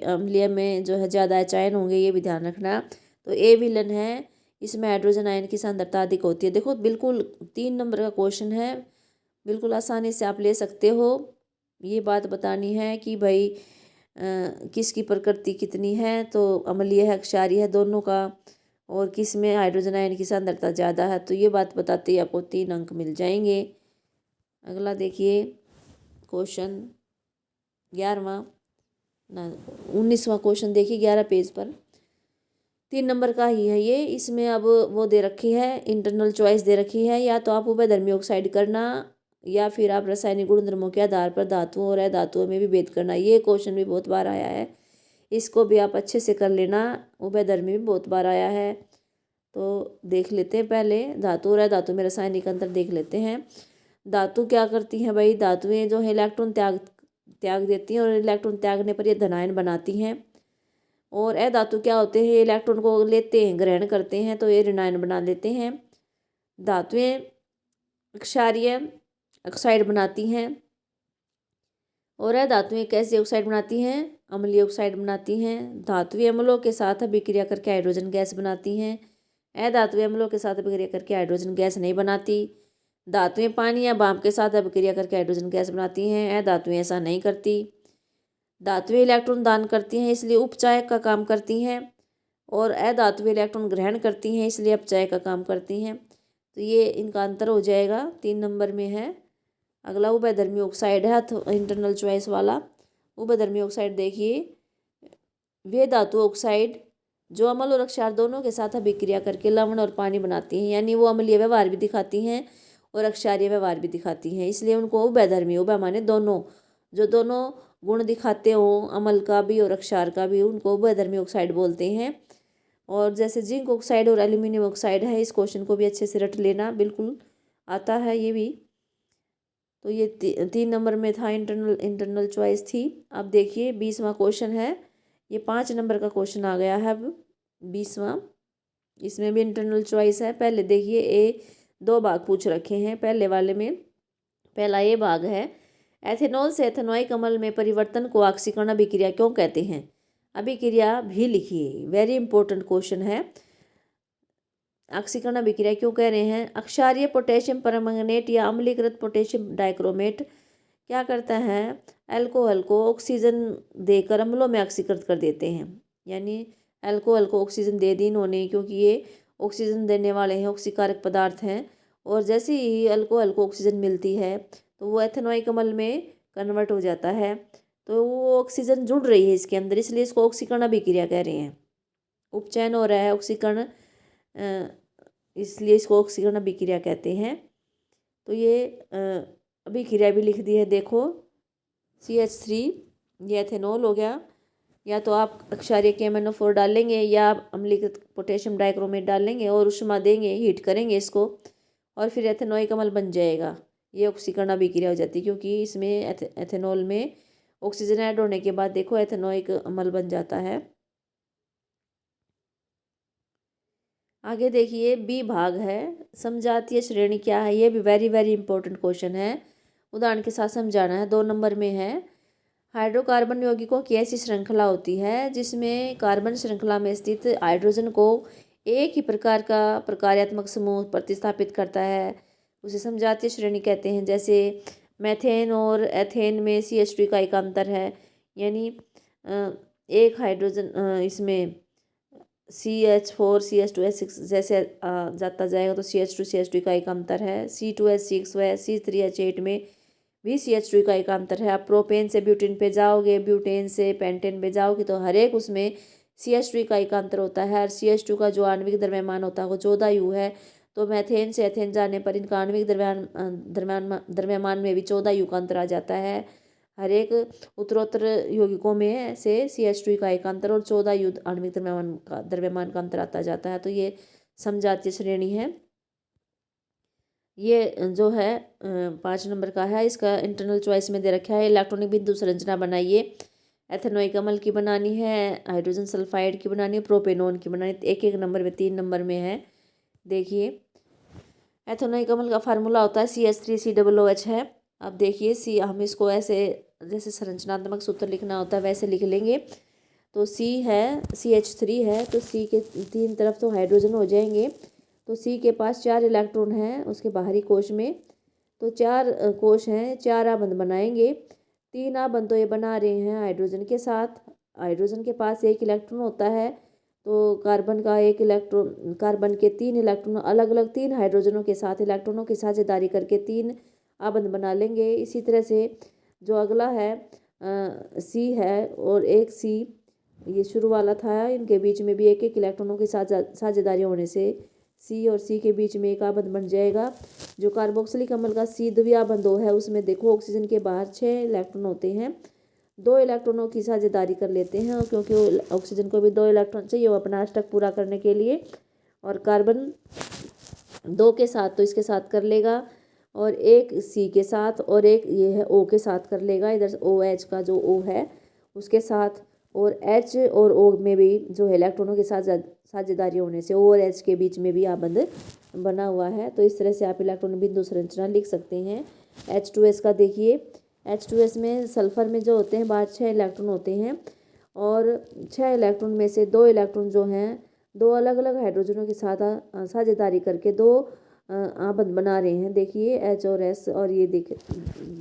अम्लीय में जो है ज़्यादा एच आयन होंगे, ये भी ध्यान रखना। तो ए विलन है, इसमें हाइड्रोजन आयन की सांद्रता अधिक होती है। देखो बिल्कुल 3 नंबर का क्वेश्चन है, बिल्कुल आसानी से आप ले सकते हो। ये बात बतानी है कि भाई किसकी प्रकृति कितनी है, तो अम्लीय है क्षारीय है दोनों का, और किस में हाइड्रोजन आयन की सांद्रता ज़्यादा है, तो ये बात बताते ही आपको 3 अंक मिल जाएंगे। अगला देखिए क्वेश्चन 11वां ना 19वां क्वेश्चन देखिए 11 पेज पर, 3 नंबर का ही है ये। इसमें अब वो दे रखी है, इंटरनल चॉइस दे रखी है, या तो आप उभयधर्मी ऑक्साइड करना या फिर आप रासायनिक गुणधर्मों के आधार पर धातुओं और अधातुओं में भी भेद करना। ये क्वेश्चन भी बहुत बार आया है, इसको भी आप अच्छे से कर लेना। उभयधर्मी भी बहुत बार आया है, तो देख लेते हैं पहले धातु और अधातु में रासायनिक अंतर देख लेते हैं। धातु क्या करती हैं भाई? धातुएं जो है इलेक्ट्रॉन त्याग देती हैं और इलेक्ट्रॉन त्यागने पर ये धनायन बनाती हैं। और अधातु क्या होते हैं? इलेक्ट्रॉन को लेते हैं, ग्रहण करते हैं, तो ये ऋणायन बना लेते हैं। धातुएं क्षारीय ऑक्साइड बनाती हैं और अधातुएं कैसे ऑक्साइड बनाती हैं? अम्लीय ऑक्साइड बनाती हैं। धातुएं अम्लों के साथ अभिक्रिया करके हाइड्रोजन गैस बनाती हैं। अधातुएं अम्लों के साथ अभिक्रिया करके हाइड्रोजन गैस नहीं बनाती। धातुएं पानी या भाप के साथ अभिक्रिया करके हाइड्रोजन गैस बनाती हैं, अधातुएं ऐसा नहीं करती। धातुएं इलेक्ट्रॉन दान करती हैं इसलिए उपचायक का काम करती हैं, और अधातुएं इलेक्ट्रॉन ग्रहण करती हैं इसलिए अपचायक का काम करती हैं। तो ये इनका अंतर हो जाएगा, 3 नंबर में है। अगला उभयधर्मी ऑक्साइड है, इंटरनल चॉइस वाला। उभयधर्मी ऑक्साइड देखिए, वे धातु ऑक्साइड जो अम्ल और क्षार दोनों के साथ अभिक्रिया करके लवण और पानी बनाती हैं, यानी वो अम्लीय व्यवहार भी दिखाती हैं और अक्षारीय व्यवहार भी दिखाती हैं, इसलिए उनको उभयधर्मी, उभय माने दोनों, जो दोनों गुण दिखाते हों अम्ल का भी और अक्षार का भी, उनको उभयधर्मी ऑक्साइड बोलते हैं। और जैसे जिंक ऑक्साइड और एल्यूमिनियम ऑक्साइड है, इस क्वेश्चन को भी अच्छे से रट लेना, बिल्कुल आता है ये भी। तो ये 3 नंबर में था, इंटरनल चॉइस थी। अब देखिए 20वां क्वेश्चन है, ये 5 नंबर का क्वेश्चन आ गया है अब 20वां। इसमें भी इंटरनल चॉइस है। पहले देखिए ए 2 भाग पूछ रखे हैं। पहले वाले में पहला ये भाग है, एथेनॉल से एथेनॉइक अम्ल में परिवर्तन को ऑक्सीकरण अभिक्रिया क्यों कहते हैं? अभिक्रिया भी लिखिए, वेरी इंपॉर्टेंट क्वेश्चन है। ऑक्सीकरण अभिक्रिया क्यों कह रहे हैं? अक्षारीय पोटेशियम परमंगनेट या अम्लीकृत पोटेशियम डाइक्रोमेट क्या करता है? अल्कोहल को ऑक्सीजन देकर अम्लों में ऑक्सीकृत कर देते हैं, यानी अल्कोहल को ऑक्सीजन दे दी इन्होंने, क्योंकि ये ऑक्सीजन देने वाले हैं, ऑक्सीकारक पदार्थ हैं। और जैसे ही अल्कोहल को ऑक्सीजन मिलती है तो वो एथेनॉइक अम्ल में कन्वर्ट हो जाता है, तो वो ऑक्सीजन जुड़ रही है इसके अंदर, इसलिए इसको ऑक्सीकरण अभिक्रिया कह रहे हैं। उपचयन हो रहा है ऑक्सीकरण, इसलिए इसको ऑक्सीकरण अभिक्रिया कहते हैं। तो ये अभिक्रिया भी लिख दी है, देखो CH3, ये एथेनॉल हो गया। या तो आप क्षारीय KMnO4 डालेंगे या अम्लीकृत पोटेशियम डाइक्रोमेट डालेंगे और उष्मा देंगे, हीट करेंगे इसको, और फिर एथेनॉइक अम्ल बन जाएगा। ये ऑक्सीकरण अभिक्रिया हो जाती है, क्योंकि इसमें एथेनॉल में ऑक्सीजन ऐड होने के बाद देखो एथेनॉइक अम्ल बन जाता है। आगे देखिए बी भाग है, समजातीय श्रेणी क्या है? ये भी वेरी वेरी इंपॉर्टेंट क्वेश्चन है, उदाहरण के साथ समझाना है। 2 नंबर में है, हाइड्रोकार्बन यौगिकों की ऐसी श्रृंखला होती है जिसमें कार्बन श्रृंखला में स्थित हाइड्रोजन को एक ही प्रकार का प्रकार्यात्मक समूह प्रतिस्थापित करता है, उसे समजातीय श्रेणी कहते हैं। जैसे मेथेन और एथेन में CH2 का एक अंतर है, यानी एक हाइड्रोजन इसमें CH4 CH2S6 जैसे जाता जाएगा तो CH2 CH2 का एक अंतर है। C2H6 व C3H8 में भी CH2 का एक अंतर है। आप प्रोपेन से ब्यूटेन पे जाओगे, ब्यूटेन से पेंटेन पे जाओगे, तो हर एक उसमें CH2 का एक अंतर होता है। और CH2 का जो आणविक द्रव्यमान होता है वो 14U है। तो मैथेन से एथेन जाने पर इनका आणविक द्रव्यमान में भी 14U का अंतर आ जाता है। हर एक उत्तरोत्तर यौगिकों में से CH2 का एक अंतर और 14U आणविक द्रव्यमान का अंतर आता जाता है। तो ये समजातीय श्रेणी है। ये जो है 5 नंबर का है। इसका इंटरनल चॉइस में दे रखा है इलेक्ट्रॉनिक बिंदु संरचना बनाइए। एथेनोइक अम्ल की बनानी है, हाइड्रोजन सल्फाइड की बनानी है, प्रोपेनोन की बनानी है। एक एक नंबर में 3 नंबर में है। देखिए एथेनोइक अम्ल का फार्मूला होता है CH3COOH है। अब देखिए सी, हम इसको ऐसे जैसे संरचनात्मक सूत्र लिखना होता है वैसे लिख लेंगे। तो सी है, CH3 है, तो सी के 3 तरफ तो हाइड्रोजन हो जाएंगे। तो सी के पास 4 इलेक्ट्रॉन हैं उसके बाहरी कोश में। तो 4 कोश हैं, 4 आबंध बनाएंगे। 3 आबंध तो ये बना रहे हैं हाइड्रोजन के साथ। हाइड्रोजन के पास 1 इलेक्ट्रॉन होता है, तो कार्बन का 1 इलेक्ट्रॉन, कार्बन के 3 इलेक्ट्रॉन अलग अलग 3 हाइड्रोजनों के साथ इलेक्ट्रॉनों की साझेदारी करके 3 आबंध बना लेंगे। इसी तरह से जो अगला है सी है और एक सी, ये शुरू वाला था, इनके बीच में भी एक एक इलेक्ट्रॉनों की साझेदारी होने से सी और सी के बीच में एक आबंध बन जाएगा। जो कार्बोक्सिलिक अम्ल का सी द्विआबंध है उसमें देखो ऑक्सीजन के बाहर 6 इलेक्ट्रॉन होते हैं। 2 इलेक्ट्रॉनों की साझेदारी कर लेते हैं, और क्योंकि ऑक्सीजन को भी 2 इलेक्ट्रॉन चाहिए वो अपना अष्टक पूरा करने के लिए। और कार्बन 2 के साथ तो इसके साथ कर लेगा, और एक सी के साथ, और एक ये है ओ के साथ कर लेगा। इधर OH का जो O है उसके साथ, और H और O में भी जो है इलेक्ट्रॉनों के साथ साझेदारी होने से O और H के बीच में भी आबंध बना हुआ है। तो इस तरह से आप इलेक्ट्रॉन बिंदु संरचना लिख सकते हैं। H2S का देखिए, H2S में सल्फर में जो होते हैं बाहर 6 इलेक्ट्रॉन होते हैं, और 6 इलेक्ट्रॉन में से 2 इलेक्ट्रॉन जो हैं 2 अलग अलग हाइड्रोजनों के साथ साझेदारी करके 2 आबंध बना रहे हैं। देखिए H और S, और ये देख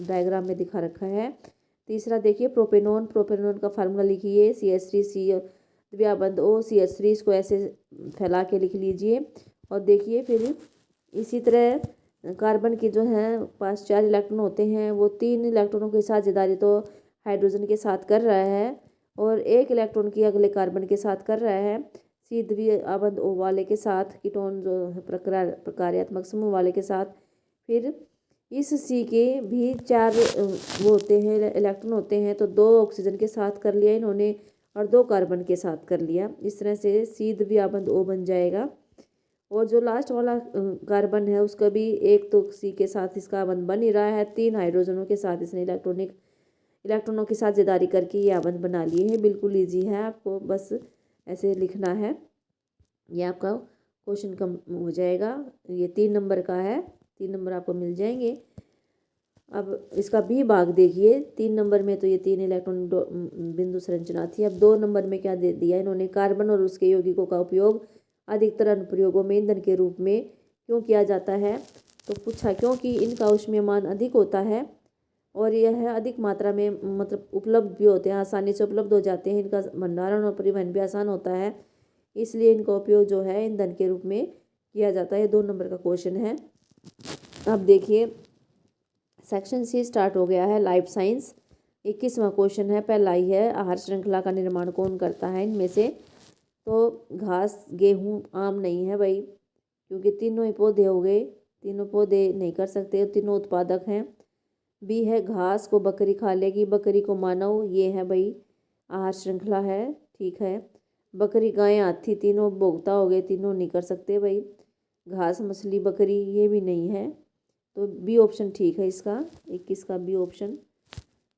डायग्राम में दिखा रखा है। तीसरा देखिए प्रोपेनोन, प्रोपेनोन का फार्मूला लिखिए CH3C द्विआबंध O CH3, इसको ऐसे फैला के लिख लीजिए। और देखिए फिर इसी तरह कार्बन की जो है पास 4 इलेक्ट्रॉन होते हैं, वो 3 इलेक्ट्रॉनों की साझेदारी तो हाइड्रोजन के साथ कर रहा है, और 1 इलेक्ट्रॉन की अगले कार्बन के साथ कर रहा है। सी द्विआबंध O वाले के साथ, कीटोन जो है प्रकार्यात्मक समूह वाले के साथ। फिर इस सी के भी 4 वो होते हैं इलेक्ट्रॉन होते हैं, तो 2 ऑक्सीजन के साथ कर लिया इन्होंने, और 2 कार्बन के साथ कर लिया। इस तरह से सी द्विआबंध O बन जाएगा। और जो लास्ट वाला कार्बन है उसका भी एक तो सी के साथ इसका आबंध बन ही रहा है, 3 हाइड्रोजनों के साथ इसने इलेक्ट्रॉनों की साझेदारी करके ये आबंध बना लिए हैं। बिल्कुल ईजी है, आपको बस ऐसे लिखना है। ये आपका क्वेश्चन कम हो जाएगा। ये 3 नंबर का है, 3 नंबर आपको मिल जाएंगे। अब इसका बी भाग देखिए, 3 नंबर में तो ये 3 इलेक्ट्रॉन बिंदु संरचना थी। अब 2 नंबर में क्या दे दिया इन्होंने, कार्बन और उसके यौगिकों का उपयोग अधिकतर अनुप्रयोगों में ईंधन के रूप में क्यों किया जाता है। तो पूछा क्योंकि इनका ऊष्मीयमान अधिक होता है, और यह अधिक मात्रा में मतलब उपलब्ध भी होते हैं, आसानी से उपलब्ध हो जाते हैं, इनका भंडारण और परिवहन भी आसान होता है, इसलिए इनका उपयोग जो है ईंधन के रूप में किया जाता है। 2 नंबर का क्वेश्चन है। अब देखिए सेक्शन सी स्टार्ट हो गया है, लाइफ साइंस। 21वां क्वेश्चन है, पहला ही है, आहार श्रृंखला का निर्माण कौन करता है इनमें से। तो घास, गेहूँ, आम नहीं है भाई, क्योंकि तीनों ही पौधे हो गए, तीनों पौधे नहीं कर सकते, तीनों उत्पादक हैं। बी है, घास को बकरी खा लेगी, बकरी को मानव, ये है भाई आहार श्रृंखला है, ठीक है। बकरी, गाय, हाथी तीनों उपभोक्ता हो गए, तीनों नहीं कर सकते भाई। घास, मछली, बकरी ये भी नहीं है, तो बी ऑप्शन ठीक है इसका, 21 का बी ऑप्शन।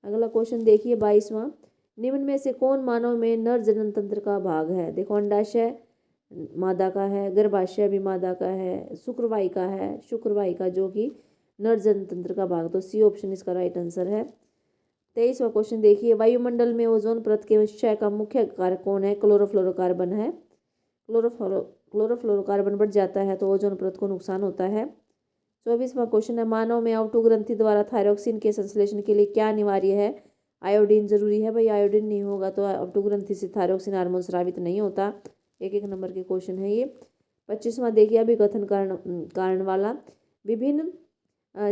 अगला क्वेश्चन देखिए 22वां, निम्न में से कौन मानव में नर जनन तंत्र का भाग है। देखो अंडाशय मादा का है, गर्भाशय भी मादा का है, शुक्रवाहिका है, शुक्रवाहिका जो कि नर जनन तंत्र का भाग, तो सी ऑप्शन इसका राइट आंसर है। 23वां क्वेश्चन देखिए, वायुमंडल में ओजोन परत के क्षय का मुख्य कारक कौन है। क्लोरोफ्लोरोकार्बन है। क्लोरोफ्लोरोकार्बन बढ़ जाता है तो ओजोन परत को नुकसान होता है। 24वां क्वेश्चन है, मानव में आउटो ग्रंथि द्वारा थायरोक्सिन के संश्लेषण के लिए क्या अनिवार्य है। आयोडीन जरूरी है भाई, आयोडीन नहीं होगा तो आउटो ग्रंथि से थायरोक्सिन हार्मोन स्रावित नहीं होता। एक एक नंबर के क्वेश्चन है ये। 25वां देखिए, अभिकथन कारण वाला, विभिन्न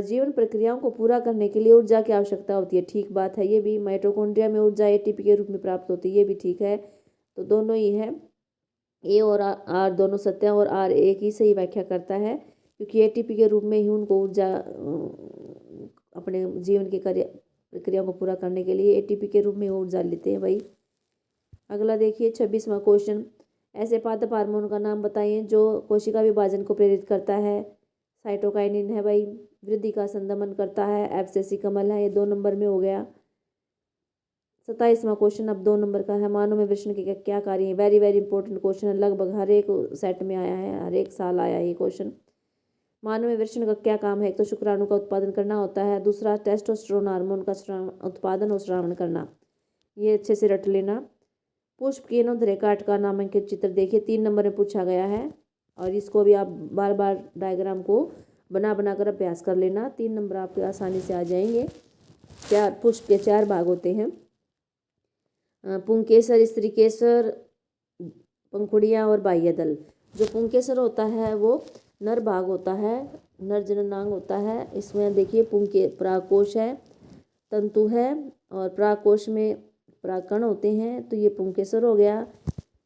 जीवन प्रक्रियाओं को पूरा करने के लिए ऊर्जा की आवश्यकता होती है, ठीक बात है ये भी। माइटोकॉन्ड्रिया में ऊर्जा ATP के रूप में प्राप्त होती है, ये भी ठीक है। तो दोनों ही है, ए और आर दोनों सत्य हैं, और आर एक ही सही व्याख्या करता है, क्योंकि ATP के रूप में ही उनको ऊर्जा अपने जीवन के कार्य प्रक्रिया को पूरा करने के लिए ATP के रूप में ऊर्जा लेते हैं भाई। अगला देखिए 26वां क्वेश्चन, ऐसे पादप हार्मोन का नाम बताइए जो कोशिका विभाजन को प्रेरित करता है। साइटोकाइनिन है भाई, वृद्धि का संदमन करता है। एब्सेसी कमल है, ये 2 नंबर में हो गया। 27वां क्वेश्चन अब 2 नंबर का है। मानव में वृषण के क्या कार्य है? वेरी वेरी इंपॉर्टेंट क्वेश्चन है, लगभग हर एक सेट में आया है, हर एक साल आया है ये क्वेश्चन। मानव में वृषण का क्या काम है? एक तो शुक्राणु का उत्पादन करना होता है, दूसरा टेस्टोस्टेरोन हार्मोन का उत्पादन और श्रावण करना। ये अच्छे से रट लेना। पुष्प केनोधरे काट का नामांकित चित्र देखिए, 3 नंबर में पूछा गया है और इसको भी आप बार बार डायग्राम को बना बना कर अभ्यास कर लेना। 3 नंबर आपके आसानी से आ जाएंगे। पुष्प के 4 भाग होते हैं, पुंकेसर, स्त्रीकेसर, पंखुड़ियाँ और बाह्य दल। जो पुंकेसर होता है वो नर भाग होता है, नर जननांग होता है। इसमें देखिए परागकोश है, तंतु है और परागकोश में परागकण होते हैं, तो ये पुंकेसर हो गया।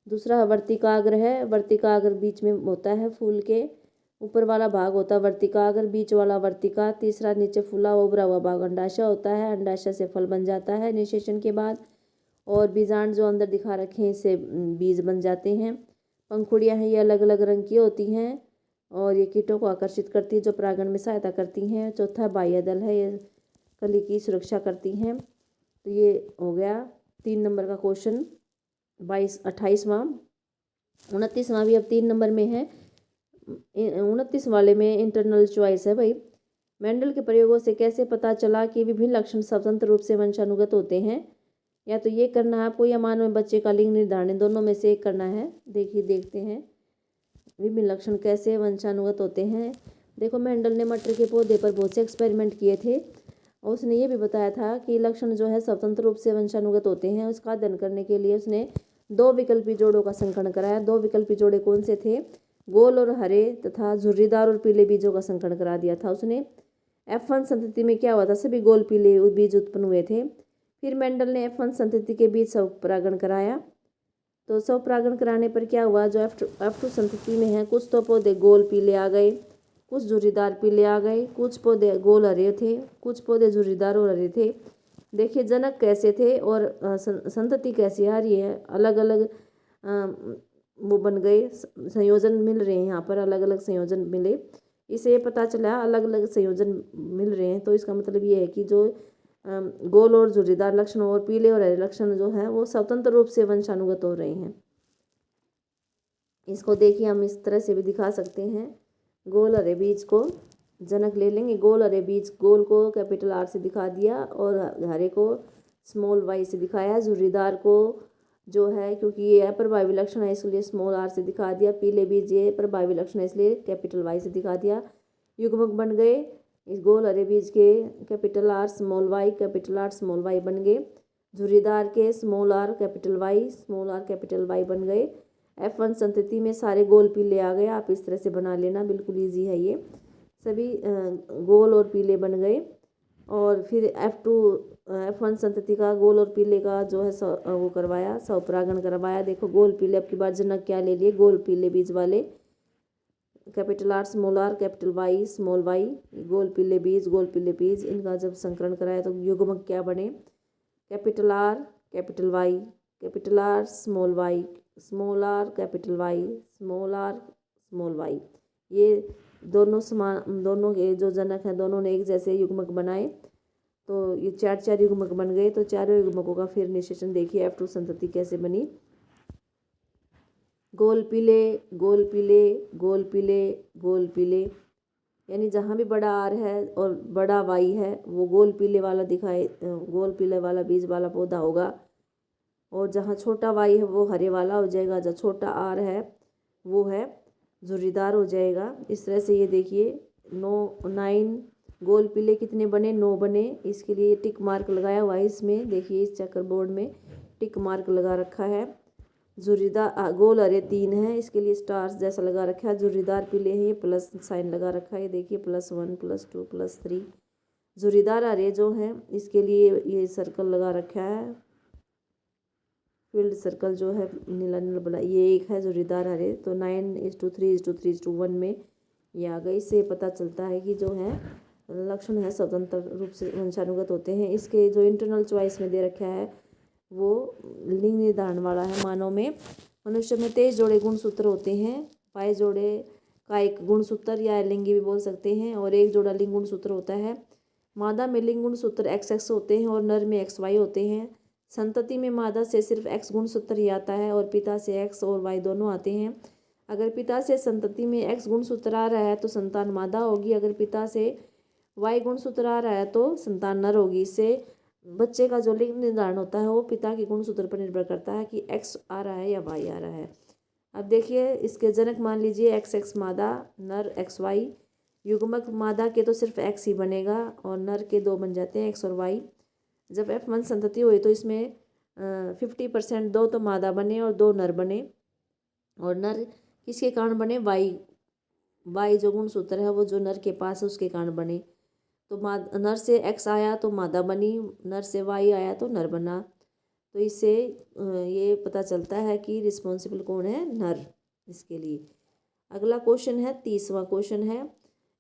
दूसरा वर्तिकाग्र है, वर्तिकाग्र बीच में होता है, फूल के ऊपर वाला भाग होता है वर्तिकाग्र, बीच वाला वर्तिका। तीसरा नीचे फूला उभरा हुआ भाग अंडाशय होता है, अंडाशय से फल बन जाता है निषेचन के बाद, और बीजांड जो अंदर दिखा रखे हैं इससे बीज बन जाते हैं। पंखुड़ियाँ हैं, ये अलग अलग रंग की होती हैं और ये कीटों को आकर्षित करती है जो परागण में सहायता करती हैं। चौथा बाह्य दल है, ये कली की सुरक्षा करती हैं। तो ये हो गया 3 नंबर का क्वेश्चन। 28वां 29वां भी अब 3 नंबर में है। 29 वाले में इंटरनल चॉइस है भाई। मेंडल के प्रयोगों से कैसे पता चला कि विभिन्न लक्षण स्वतंत्र रूप से वंशानुगत होते हैं? या तो ये करना है आपको, या मानव में बच्चे का लिंग निर्धारण, दोनों में से एक करना है। देखिए देखते हैं विभिन्न लक्षण कैसे वंशानुगत होते हैं। देखो मेंडल ने मटर के पौधे पर बहुत से एक्सपेरिमेंट किए थे और उसने ये भी बताया था कि लक्षण जो है स्वतंत्र रूप से वंशानुगत होते हैं। उसका अध्ययन करने के लिए उसने 2 विकल्पी जोड़ों का संकरण कराया। 2 विकल्पी जोड़े कौन से थे? गोल और हरे तथा झुर्रीदार और पीले बीजों का संकरण करा दिया था उसने। F1 संतति में क्या हुआ था? सभी गोल पीले बीज उत्पन्न हुए थे। फिर मेंडल ने F1 संतति के बीच स्वपरागण कराया। तो स्वपरागण कराने पर क्या हुआ? जो F2 संतति में है, कुछ तो पौधे गोल पीले आ गए, कुछ झुर्रीदार पीले आ गए, कुछ पौधे गोल हरे थे, कुछ पौधे झुर्रीदार और हरे थे। देखिए जनक कैसे थे और संतति कैसी आ रही है, अलग अलग वो बन गए, संयोजन मिल रहे हैं यहाँ पर, अलग अलग संयोजन मिले। इसे ये पता चला अलग अलग संयोजन मिल रहे हैं, तो इसका मतलब ये है कि जो गोल और झुर्रीदार लक्षण और पीले और हरे लक्षण जो है वो स्वतंत्र रूप से वंशानुगत हो रहे हैं। इसको देखिए हम इस तरह से भी दिखा सकते हैं। गोल हरे बीज को जनक ले लेंगे, गोल हरे बीज, गोल को कैपिटल R से दिखा दिया और हरे को स्मॉल y से दिखाया। झुर्रीदार को जो है क्योंकि ये अप्रभावी लक्षण है इसलिए स्मॉल r से दिखा दिया। पीले बीज ये प्रभावी लक्षण है इसलिए कैपिटल Y से दिखा दिया। युग्मक बन गए इस गोल हरे बीज के, capital R small y, capital R small y बन गए। झुर्रीदार के small r capital Y, small r capital Y बन गए। F1 संतति में सारे गोल पीले आ गए, आप इस तरह से बना लेना, बिल्कुल ईजी है ये। सभी गोल और पीले बन गए। और फिर F1 संतति का गोल और पीले का जो है वो करवाया, स्वपरागण करवाया। देखो गोल पीले अब की बार जनक क्या ले लिए? गोल पीले बीज वाले, capital R small r capital Y small y, गोल पीले बीज, इनका जब संकरण कराया तो युग्मक क्या बने? Capital R capital Y, capital R small y, small r capital Y, small r small y। ये दोनों समान, दोनों के जो जनक हैं दोनों ने एक जैसे युग्मक बनाए, तो ये 4 युग्मक बन गए। तो चारों युग्मकों का फिर निषेचन देखिए F2 संतति कैसे बनी। गोल पीले गोल पीले गोल पीले गोल पीले, यानी जहाँ भी बड़ा R है और बड़ा Y है वो गोल पीले वाला दिखाए, गोल पीले वाला बीज वाला पौधा होगा। और जहाँ छोटा Y है वो हरे वाला हो जाएगा, जहाँ छोटा R है वो है झुर्रीदार हो जाएगा। इस तरह से ये देखिए 9 गोल पीले कितने बने? 9 बने। इसके लिए टिक मार्क लगाया हुआ है इसमें, देखिए इस चेकर बोर्ड में टिक मार्क लगा रखा है। झुर्रीदार गोल हरे 3 है, इसके लिए स्टार्स जैसा लगा रखा है। झुर्रीदार पीले हैं, ये प्लस साइन लगा रखा है, देखिए +1 +2 +3। झुर्रीदार हरे जो हैं इसके लिए ये सर्कल लगा रखा है, फील्ड सर्कल जो है नीला नीला बड़ा, ये एक है झुर्रीदार हरे। तो 9:3:3:1 में ये आ गई। इससे पता चलता है कि जो है लक्षण है स्वतंत्र रूप से वंशानुगत होते हैं। इसके जो इंटरनल चॉइस में दे रखा है वो लिंग निर्धारण वाला है। मानव में, मनुष्य में 23 जोड़े गुणसूत्र होते हैं, पाए जोड़े का एक गुणसूत्र या लिंगी भी बोल सकते हैं, और एक जोड़ा लिंग गुणसूत्र होता है। मादा में लिंग गुणसूत्र XX होते हैं और नर में XY होते हैं। संतति में मादा से सिर्फ X गुणसूत्र ही आता है और पिता से X और Y दोनों आते हैं। अगर पिता से संतति में X गुणसूत्र आ रहा है तो संतान मादा होगी, अगर पिता से Y गुणसूत्र आ रहा है तो संतान नर होगी। इससे बच्चे का जो लिंग निर्धारण होता है वो पिता के गुणसूत्र पर निर्भर करता है कि X आ रहा है या Y आ रहा है। अब देखिए इसके जनक मान लीजिए XX मादा, नर XY। युग्मक मादा के तो सिर्फ X ही बनेगा और नर के 2 बन जाते हैं, X और Y। जब F1 संतति हुई तो इसमें 50% 2 तो मादा बने और 2 नर बने, और नर किसके कारण बने? वाई जो गुणसूत्र है वो जो नर के पास है उसके कारण बने। तो नर से X आया तो मादा बनी, नर से Y आया तो नर बना। तो इससे ये पता चलता है कि रिस्पॉन्सिबल कौन है? नर। इसके लिए अगला क्वेश्चन है, 30वां क्वेश्चन है।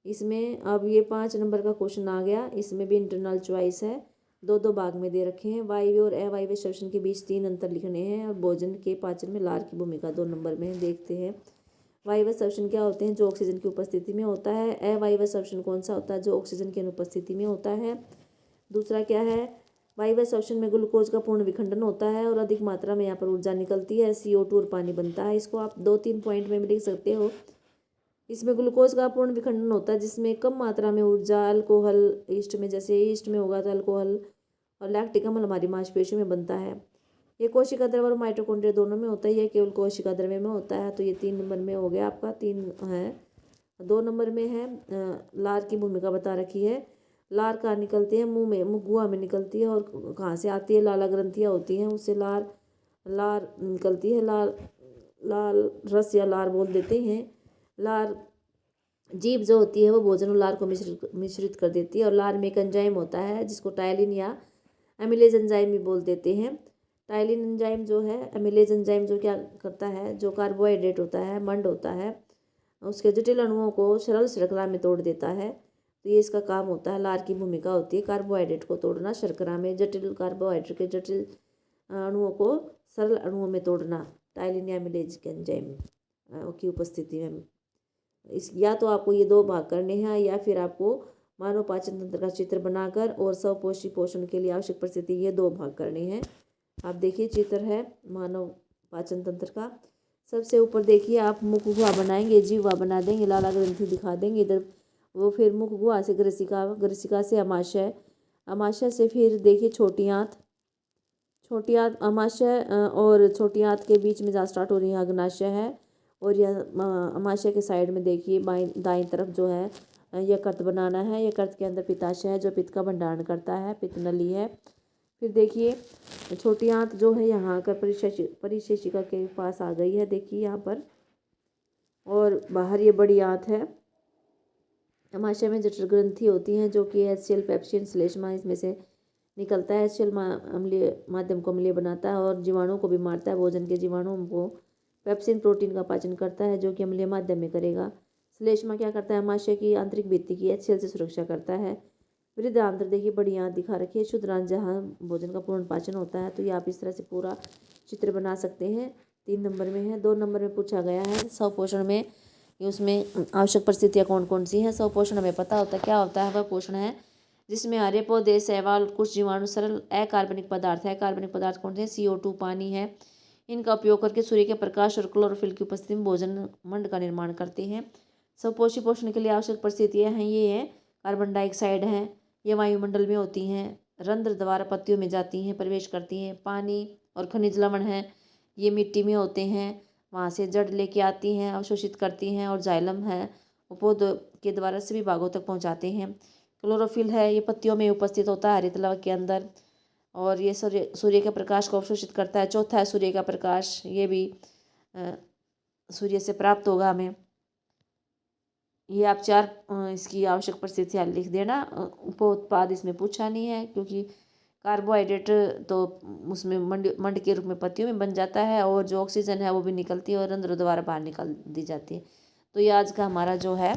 इसमें अब ये 5 नंबर का क्वेश्चन आ गया। इसमें भी इंटरनल चॉइस है, 2-2 भाग में दे रखे हैं। वायव्य और अवायव्य श्वसन के बीच 3 अंतर लिखने हैं, और भोजन के पाचन में लार की भूमिका 2 नंबर में है। देखते हैं वायव्य श्वसन क्या होते हैं? जो ऑक्सीजन की उपस्थिति में होता है। अवायव्य श्वसन कौन सा होता है? जो ऑक्सीजन की अनुपस्थिति में होता है। दूसरा क्या है? वायव्य श्वसन में ग्लूकोज का पूर्ण विखंडन होता है और अधिक मात्रा में यहाँ पर ऊर्जा निकलती है, CO2 और पानी बनता है। इसको आप 2-3 पॉइंट में भी लिख सकते हो। इसमें ग्लूकोज का पूर्ण विखंडन होता है जिसमें कम मात्रा में ऊर्जा अल्कोहल ईस्ट में, जैसे ईस्ट में होगा तो अल्कोहल और लैक्टिक अम्ल हमारी मांसपेशियों में बनता है। ये कोशिका द्रव्य और माइटोकॉन्ड्रिया दोनों में होता है, ये केवल कोशिका द्रव्य में होता है। तो ये 3 नंबर में हो गया आपका, 3 है। 2 नंबर में है लार की भूमिका बता रखी है। लार कहाँ निकलती है? मुंह में, मुँह में निकलती है। और कहाँ से आती है? लाला ग्रंथियाँ होती हैं, उससे लार निकलती है। लाल रस या लार बोल देते हैं। लार जीभ जो होती है वो भोजन और लार को मिश्रित कर देती है, और लार में एक एंजाइम होता है जिसको टायलिन या एमिलेज एंजाइम भी बोल देते हैं। टायलिन एंजाइम जो है, एमिलेज एंजाइम जो क्या करता है? जो कार्बोहाइड्रेट होता है, मंड होता है, उसके जटिल अणुओं को सरल शर्करा में तोड़ देता है। तो ये इसका काम होता है। लार की भूमिका होती है कार्बोहाइड्रेट को तोड़ना, शर्करा में जटिल कार्बोहाइड्रेट के जटिल अणुओं को सरल अणुओं में तोड़ना, टायलिन या एमिलेज के एंजाइम की उपस्थिति में। या तो आपको ये 2 भाग करने हैं, या फिर आपको मानव पाचन तंत्र का चित्र बनाकर और स्वपोषी पोषण के लिए आवश्यक परिस्थिति, ये 2 भाग करने हैं। आप देखिए चित्र है मानव पाचन तंत्र का। सबसे ऊपर देखिए आप मुख गुहा बनाएंगे, जीवा बना देंगे, लाला ग्रंथि दिखा देंगे इधर। वो फिर मुख गुहा से ग्रसिका, ग्रसिका से अमाशय, अमाशय से फिर देखिए छोटी आंत, छोटी आंत अमाशय और छोटी आंत के बीच में जहाँ स्टार्ट हो रही है अग्नाशय है। और यह अमाशय के साइड में देखिए बाईं दाईं तरफ जो है यकृत बनाना है। यकृत के अंदर पित्ताशय है जो पित्त का भंडारण करता है, पित्त नली है। फिर देखिए छोटी आंत जो है यहाँ आकर परिशेषिका के पास आ गई है, देखिए यहाँ पर, और बाहर ये बड़ी आंत है। अमाशय में जठर ग्रंथि होती हैं जो कि HCl पेप्सिन श्लेष्मा इसमें से निकलता है। HCl अम्लीय माध्यम को अम्लीय बनाता है और जीवाणुओं को भी मारता है। भोजन के जीवाणुओं को पेप्सिन प्रोटीन का पाचन करता है जो कि अम्लीय माध्यम में करेगा। श्लेष्मा क्या करता है? अमाशय की आंतरिक भित्ति की HCl से सुरक्षा करता है। वृद्धांत्र देखिए बड़ी आंत दिखा रखी है, क्षुद्रांत जहाँ भोजन का पूर्ण पाचन होता है। तो ये आप इस तरह से पूरा चित्र बना सकते हैं। 3 नंबर में है। 2 नंबर में पूछा गया है स्वपोषण में, उसमें आवश्यक परिस्थितियाँ कौन कौन सी हैं? स्वपोषण हमें पता होता है क्या होता है। वह पोषण है जिसमें हरे पौधे, शैवाल, कुछ जीवाणु, सरल अकार्बनिक पदार्थ है। कार्बनिक पदार्थ कौन से हैं? CO2, पानी है। इनका उपयोग करके सूर्य के प्रकाश और क्लोरोफिल की उपस्थिति में भोजन मंड का निर्माण करते हैं। स्वपोषी पोषण के लिए आवश्यक परिस्थितियाँ हैं, ये हैं कार्बन डाइऑक्साइड है, ये वायुमंडल में होती हैं, रंध्र द्वारा पत्तियों में जाती हैं, प्रवेश करती हैं। पानी और खनिज लवण है, ये मिट्टी में होते हैं, वहाँ से जड़ लेके आती हैं, अवशोषित करती हैं। और जाइलम है, पौध के द्वारा सभी भागों तक पहुँचाते हैं। क्लोरोफिल है, ये पत्तियों में उपस्थित होता है हरित लवक के अंदर, और ये सूर्य के प्रकाश को अवशोषित करता है। चौथा है सूर्य का प्रकाश, ये भी सूर्य से प्राप्त होगा हमें। ये आप 4 इसकी आवश्यक परिस्थितियाँ लिख देना। उपोत्पाद इसमें पूछा नहीं है क्योंकि कार्बोहाइड्रेट तो उसमें मंड के रूप में पत्तियों में बन जाता है, और जो ऑक्सीजन है वो भी निकलती है और रंध्र द्वारा बाहर निकाल दी जाती है। तो ये आज का हमारा जो है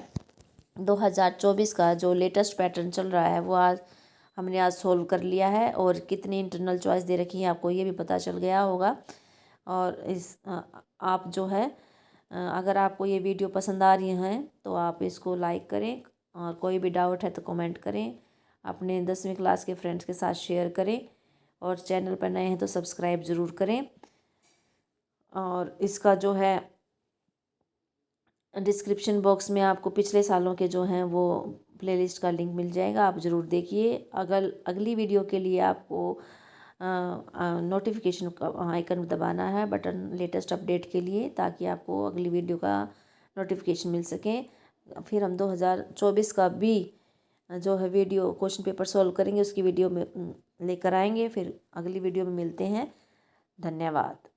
2024 का जो लेटेस्ट पैटर्न चल रहा है वो हमने आज सोल्व कर लिया है। और कितनी इंटरनल चॉइस दे रखी है आपको ये भी पता चल गया होगा। और आप जो है अगर आपको ये वीडियो पसंद आ रही हैं तो आप इसको लाइक करें, और कोई भी डाउट है तो कमेंट करें, अपने 10वीं क्लास के फ्रेंड्स के साथ शेयर करें, और चैनल पर नए हैं तो सब्सक्राइब ज़रूर करें। और इसका जो है डिस्क्रिप्शन बॉक्स में आपको पिछले सालों के जो हैं वो प्लेलिस्ट का लिंक मिल जाएगा, आप ज़रूर देखिए। अगर अगली वीडियो के लिए आपको नोटिफिकेशन का आइकन दबाना है, बटन, लेटेस्ट अपडेट के लिए, ताकि आपको अगली वीडियो का नोटिफिकेशन मिल सके। फिर हम 2024 का भी जो है वीडियो क्वेश्चन पेपर सॉल्व करेंगे, उसकी वीडियो में लेकर आएंगे। फिर अगली वीडियो में मिलते हैं। धन्यवाद।